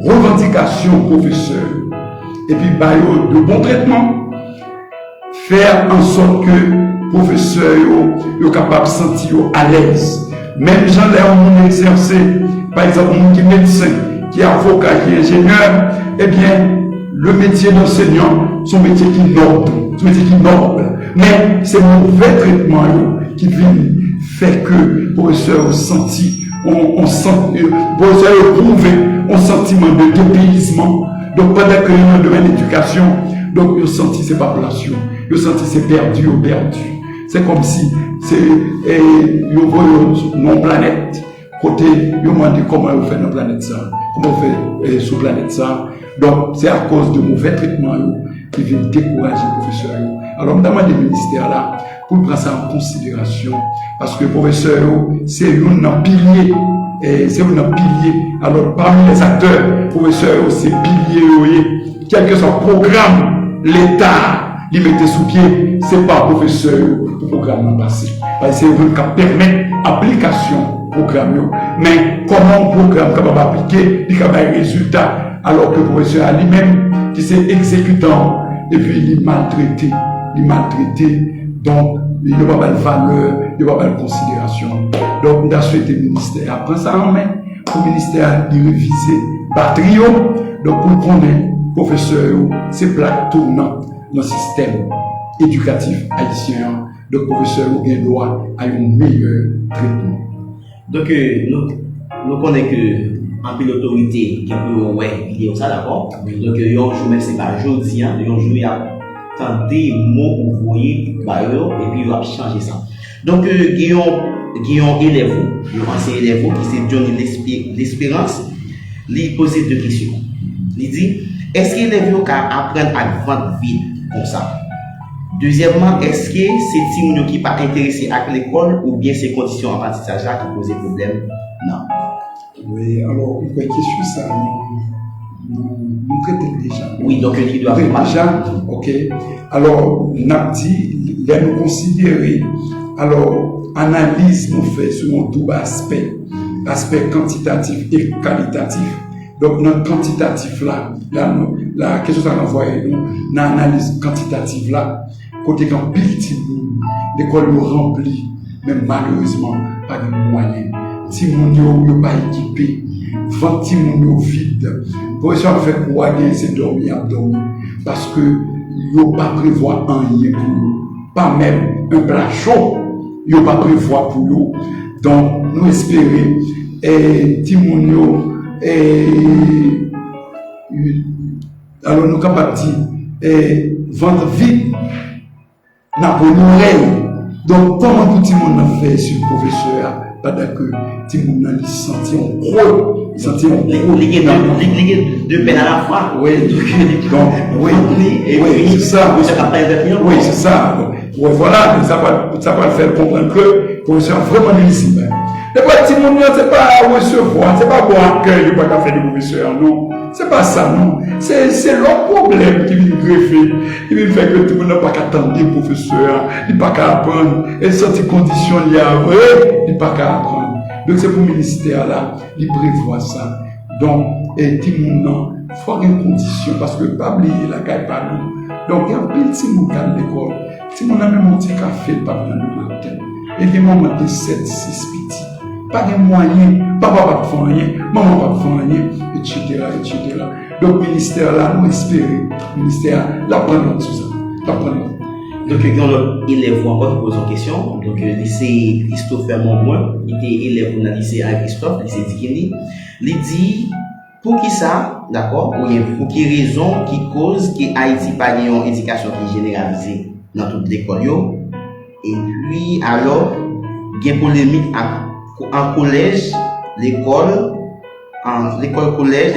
B: revendications professeurs. Et puis, de bon traitement. Faire en sorte que professeurs soient capables de se sentir à l'aise. Même gens là où on exerce, par exemple, qui est médecin, qui est avocat, qui est ingénieur, eh bien, le métier d'enseignant, son métier qui est noble. Mais c'est le mauvais traitement qui vient faire que le professeur senti, on sent, professeur éprouvé un sentiment de dépaysement. Donc, pendant que dans le domaine d'éducation, donc, il senti ses populations, il senti c'est perdu. C'est comme si c'est non planète. Côté, il demande comment on fait dans planète ça, comment on fait sur planète ça. Donc, c'est à cause de mauvais traitement qui vient décourager les professeurs. Alors, on demande des ministères là pour prendre ça en considération. Parce que les professeurs, c'est un pilier. C'est un pilier. Alors, parmi les acteurs, les professeurs, c'est pilier. Quel que soit le programme, l'État, il mettait sous pied, c'est pas professeur pour programme passé. Parce que c'est eux qui permet l'application programme. Mais comment un programme capable d'appliquer, il a un résultat, alors que le professeur lui-même, qui s'est exécutant, et puis il est maltraité. Donc, il n'y a pas de valeur, il n'y a pas de considération. Donc, nous avons souhaité le ministère prendre ça en main, pour le ministère de réviser batterie, donc pour connaître professeur, c'est plaque tournant dans le système éducatif haïtien. Le professeur a droit à un meilleur traitement.
A: Donc, nous connaissons que en pile autorité qui peut ouais il y a ça d'accord. Donc un jour même c'est pas jeudi un jour il y a des mots ou vous voyez, et puis il va changer ça. Donc, Guillaume élève, ancien élève qui s'est donné l'espérance, il pose deux questions. Il dit, est-ce qu'il est venu qu'à apprendre à vendre vite comme ça? Deuxièmement, est-ce que c'est Timounio qui n'est pas intéressé à l'école ou bien ces conditions en apprentissage là qui posent problème? Non.
B: Oui, alors, une question, ça, nous traitons déjà.
A: Oui, donc il doit
B: faire déjà, ok. Alors, Napdi, il a nous considéré, alors, analyse nous fait selon deux aspects, aspect quantitatif et qualitatif. Donc, notre quantitatif là, la question ça nous envoie, nous, l'analyse quantitative là, côté quand petit, l'école nous remplit, mais malheureusement, pas de moyens. Si mon n'est pas équipé, 20 moun vide. Pour ça, on fait pour gagner, c'est dormir. Parce que yo pas prévoir rien pour nous. Pas même un plat chaud, yo pas prévoir pour nous. Donc, nous espérons, Timounio, alors nous capables de vendre vite, n'a pas nous. Donc, comment tout le monde a fait sur le professeur? Pendant que Timoun a senti un gros,
A: deux peines à la fois.
B: Oui, donc, oui, c'est ça. Oui, c'est ça. Oui, voilà, ça va le faire comprendre que le professeur vraiment ici. Et pas Timoun, c'est pas recevoir, c'est pas bon accueil, pas qu'à faire du professeur, non. C'est pas ça, non. C'est leur problème qui vient greffer, qui vient faire que tout le monde n'a pas qu'à attendre le professeur, il n'a pas qu'à apprendre, et sortir conditions liées à vrai, il n'a pas qu'à apprendre. Donc c'est pour le ministère là, il prévoit ça. Donc, tout le monde il faut avoir une condition, parce que pas oublier la caille pas nous. Donc, il y a un petit monde à l'école, si on a même un petit café, pas bien le matin, et des moments de 7, 6 petits. Pas de moyens, papa va faire rien, maman va faire rien, etc. Donc, le ministère là, nous espérons, le ministère là, prendre tout ça.
A: Donc, quand il élève encore pose une question, donc, le lycée Christopher Montmoin, il était élève dans le lycée Christophe, lycée Dikini, il dit, pour qui ça, d'accord, ou bien pour quelle raison, qui cause que Haïti n'a pas une éducation qui est généralisée dans toute l'école, et puis, alors, il y a une polémique en collège, l'école collège,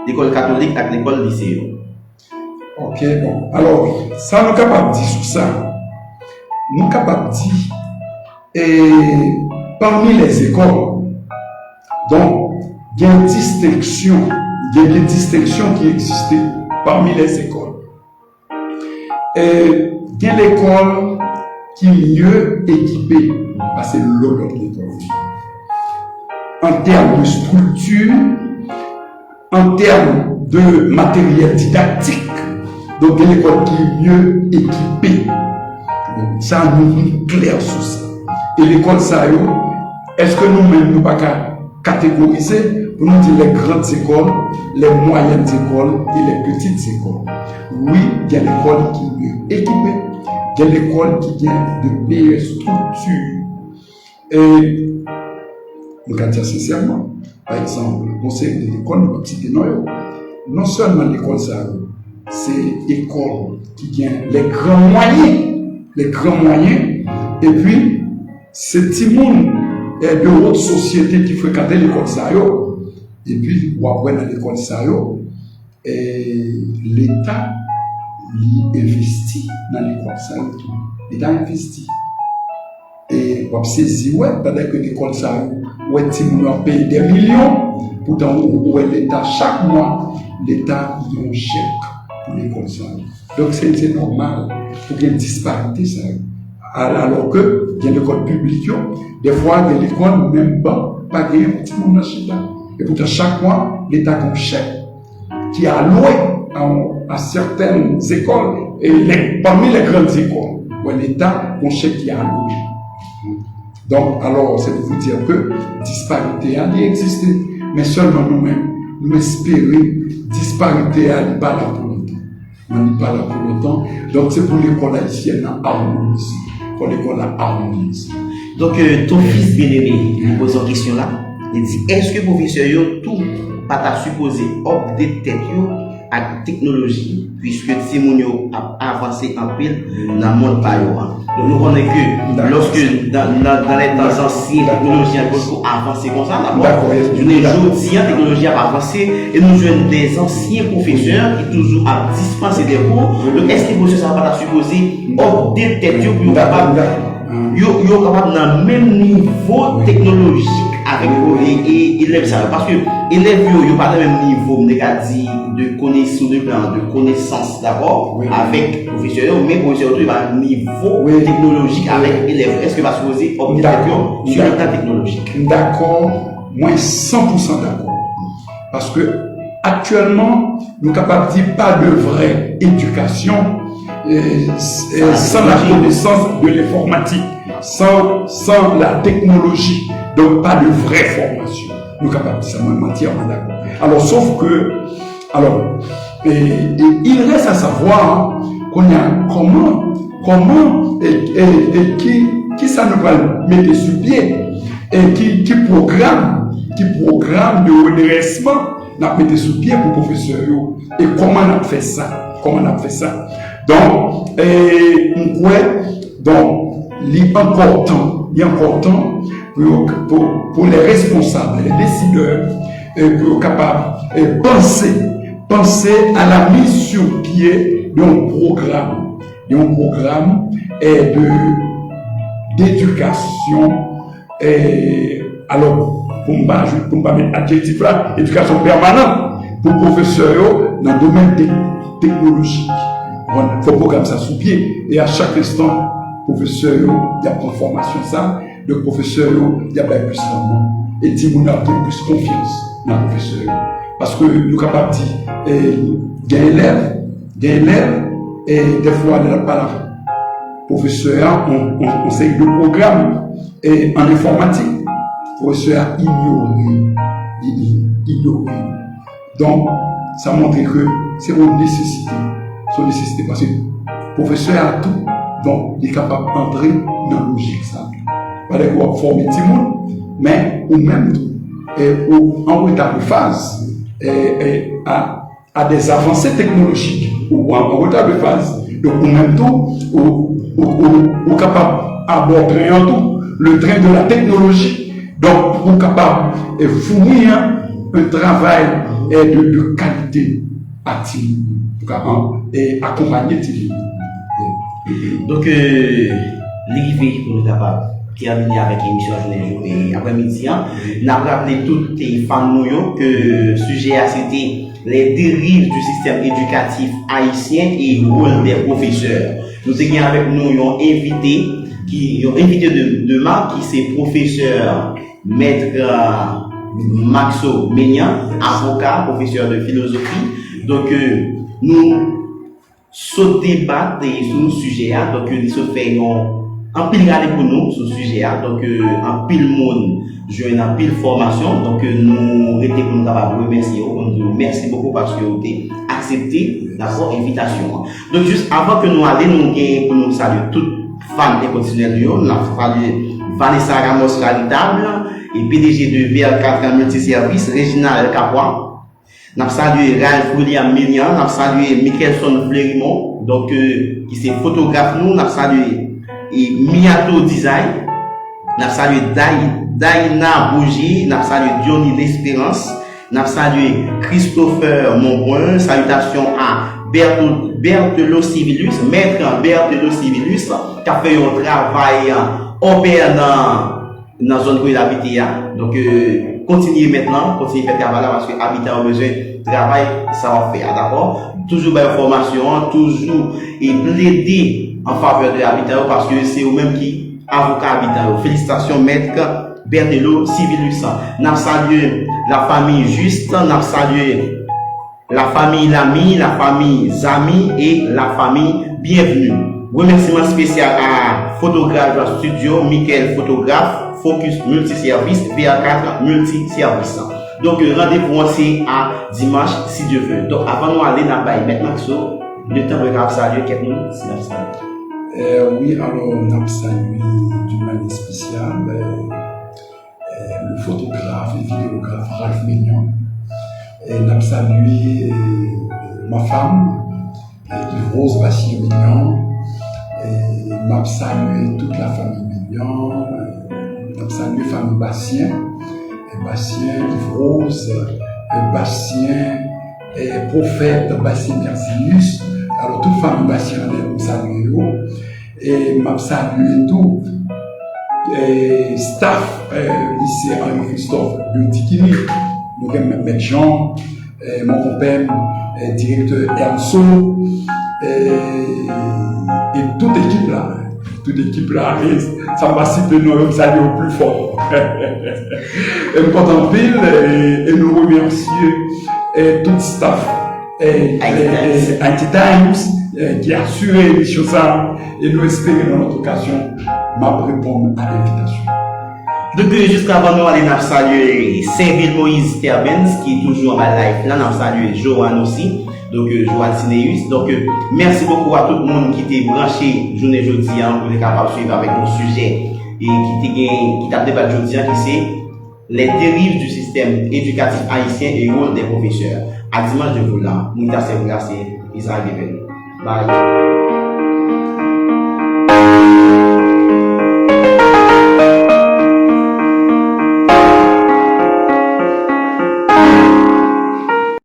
A: l'école catholique et l'école lycée.
B: Ok, bon. Alors, ça, nous sommes capables de dire sur ça. Nous sommes capables de dire, parmi les écoles, donc, il y a une distinction, des distinctions qui existent parmi les écoles. Il y a l'école qui est mieux équipée. C'est l'autre l'école. En termes de structure, en termes de matériel didactique, donc l'école qui est mieux équipée. Ça nous est clair sur ça. Et l'école, ça est-ce que nous-mêmes, nous ne pouvons pas catégoriser pour nous dire les grandes écoles, les moyennes écoles et les petites écoles? Oui, il y a l'école qui est mieux équipée, il y a l'école qui a de meilleures structures. Et, nous allons dire sincèrement, par exemple, le conseil de l'école, nous allons citer non seulement l'école, c'est l'école qui a les grands moyens, et puis, c'est tout le monde de haute société qui fréquente l'école, et puis, ou après dans l'école, l'État investit dans l'école, l'État investit. Et on saisi pendant que l'école ça ouais Timoun paye des millions pourtant ouais l'État chaque mois l'État donne un chèque pour l'école ça. Donc c'est normal pour qu'il y ait une disparité ça. Alors que il y a l'école publique des fois il y a l'école même pas gagner un petit monde là. Et pourtant chaque mois l'État donne un chèque qui est alloué à certaines écoles et parmi les grandes écoles ouais l'État donne un chèque qui est alloué. Donc, alors, c'est pour vous dire que disparité a existé, mais seulement nous-mêmes, nous espérons disparité à n'est pas là pour longtemps. On n'est pas là pour longtemps. Donc, c'est pour l'école haïtienne à harmoniser. Pour l'école à harmoniser.
A: Donc, ton fils bien-aimé, il pose une question là. Il dit, est-ce que professeur yo tout pas t'a supposé hop des têtes à la technologie, puisque Timonio a avancé en pile dans le monde par donc nous connaissons que lorsque dans les temps anciens, la technologie a beaucoup avancé comme ça, d'abord, nous aujourd'hui, la technologie a avancé et nous jouons des anciens professeurs qui toujours à dispenser des cours. Donc, est-ce que les professeurs ne va pas supposer update tête pour capable dans le même niveau technologique avec et élèves ça parce que élèves yo pas dans le même niveau de connaissance d'abord avec professeurs mais professeurs il va niveau technologique avec élèves est-ce que va se poser sur le plan technologique
B: d'accord moi 100% d'accord parce que actuellement nous sommes capables de dire pas de vraie éducation sans la connaissance de l'informatique sans la technologie. Donc, pas de vraie formation. Nous sommes capables de ça, moi, entièrement d'accord. Alors, sauf que, il reste à savoir qu'on a comment qui ça nous va mettre sur pied et qui programme de redressement n'a mettre sur pied pour professeurs et comment on a fait ça. Donc, il est important pour les responsables, les décideurs, pour capables de penser à la mission qui est d'un programme d'éducation. Alors, pour ne pas mettre adjectif là, éducation permanente pour professeurs dans le domaine technologique. Il faut programmer ça sous pied et à chaque instant, professeur, il y a une formation ça, le professeur, il y a plus rendement. Et Timoun a plus confiance dans le professeur. Parce que nous sommes capables de dire, il y a des élèves, et des fois, on n'a pas la professeur, on sait le programme, et en informatique, le professeur a ignoré. Donc, ça montre que c'est une nécessité. Parce que le professeur a tout. Donc, il est capable d'entrer dans la logique. Ça. Pas de quoi former tout le monde, mais au même temps, en retard de phase, à des avancées technologiques, ou en retard de phase. Donc, au même temps, on est capable d'aborder en tout le train de la technologie. Donc, on est capable de fournir un travail de qualité active, et accompagner tout.
A: Donc, l'arrivée pour nous capables terminer avec l'émission journée et après-midi, nous avons rappelé toutes les femmes que le sujet c'était les dérives du système éducatif haïtien et le rôle des professeurs. Nous avons avec nous un invité de marque qui c'est professeur maître Maxo Ménian, avocat, professeur de philosophie. Donc, nous se débattre sur le sujet, donc il se fait un pile garder pour nous sur le sujet, donc un pile monde, joue un pile formation, donc nous étions pour nous capables de remercier, merci beaucoup parce que vous avez accepté l'invitation. Donc juste avant que nous allions, nous pour nous saluer toutes femmes et continuelles, nous avons salué Vanessa Ramos Charitable et PDG de VR4 Multiservice, Réginald Capois. Nous avons salué Ralph William Ménian, nous avons salué Michelson Fleurimont, donc qui c'est photographe nous avons salué Miato Design, nous avons salué Daina Bougie, nous avons salué Johnny L'Espérance, nous avons salué Christopher Monbrun, salutations à Berthelot Civilus, maître Berthelot Civilus, qui a fait un travail opère dans la zone où il habite. Donc, continuez maintenant, continuez à faire travail parce que l'habitat a besoin de travail, ça va faire, d'accord? Toujours bien formation, toujours et plaider en faveur de l'habitat parce que c'est eux-mêmes qui avocat habitat. Félicitations, maître Berthelot Civilus. Nous avons salué la famille Juste, nous avons salué la famille Lamy, la famille Zami et la famille Bienvenue. Remerciement spécial à Photographe Studio, Michael Photographe, Focus Multiservice, VR4 Multiservice. Donc, rendez-vous c'est à dimanche, si Dieu veut. Donc, avant de nous aller dans le Maître Maxo, le temps de grave saluer quelqu'un, si nous saluons.
B: Oui, alors, on a salué d'une manière spéciale le photographe et vidéographe Ralph Ménian. On a salué ma femme, Rose Bachir-Mignon, et m'a salué toute la famille Mignon, m'a salué la famille Bastien, Rose, Bastien, prophète Bastien Mercius, alors toute famille Bastien m'a salué, et m'a salué tout. Staff lycée Henri-Christophe Biotikini, nous avons M. Jean, mon compère, directeur Ernso, et toute équipe là, et ça m'a cité nous saluer au plus fort. Et nous comptons pile et nous remercions tout staff Anti-Times qui a assuré les choses et nous espérons dans notre occasion m'a répondre à l'invitation.
A: Donc, jusqu'avant nous, aller saluer Saint-Ville Moïse Terbens, qui est toujours en live là, nous saluer Joanne aussi, donc Joanne Sineus. Donc, merci beaucoup à tout le monde qui était branché journée jeudi, pour être capable de suivre avec nos sujets et qui t'a débattu jeudi, qui c'est les dérives du système éducatif haïtien et le rôle des professeurs. À dimanche de vous là, nous t'assez, c'est Israël Bye.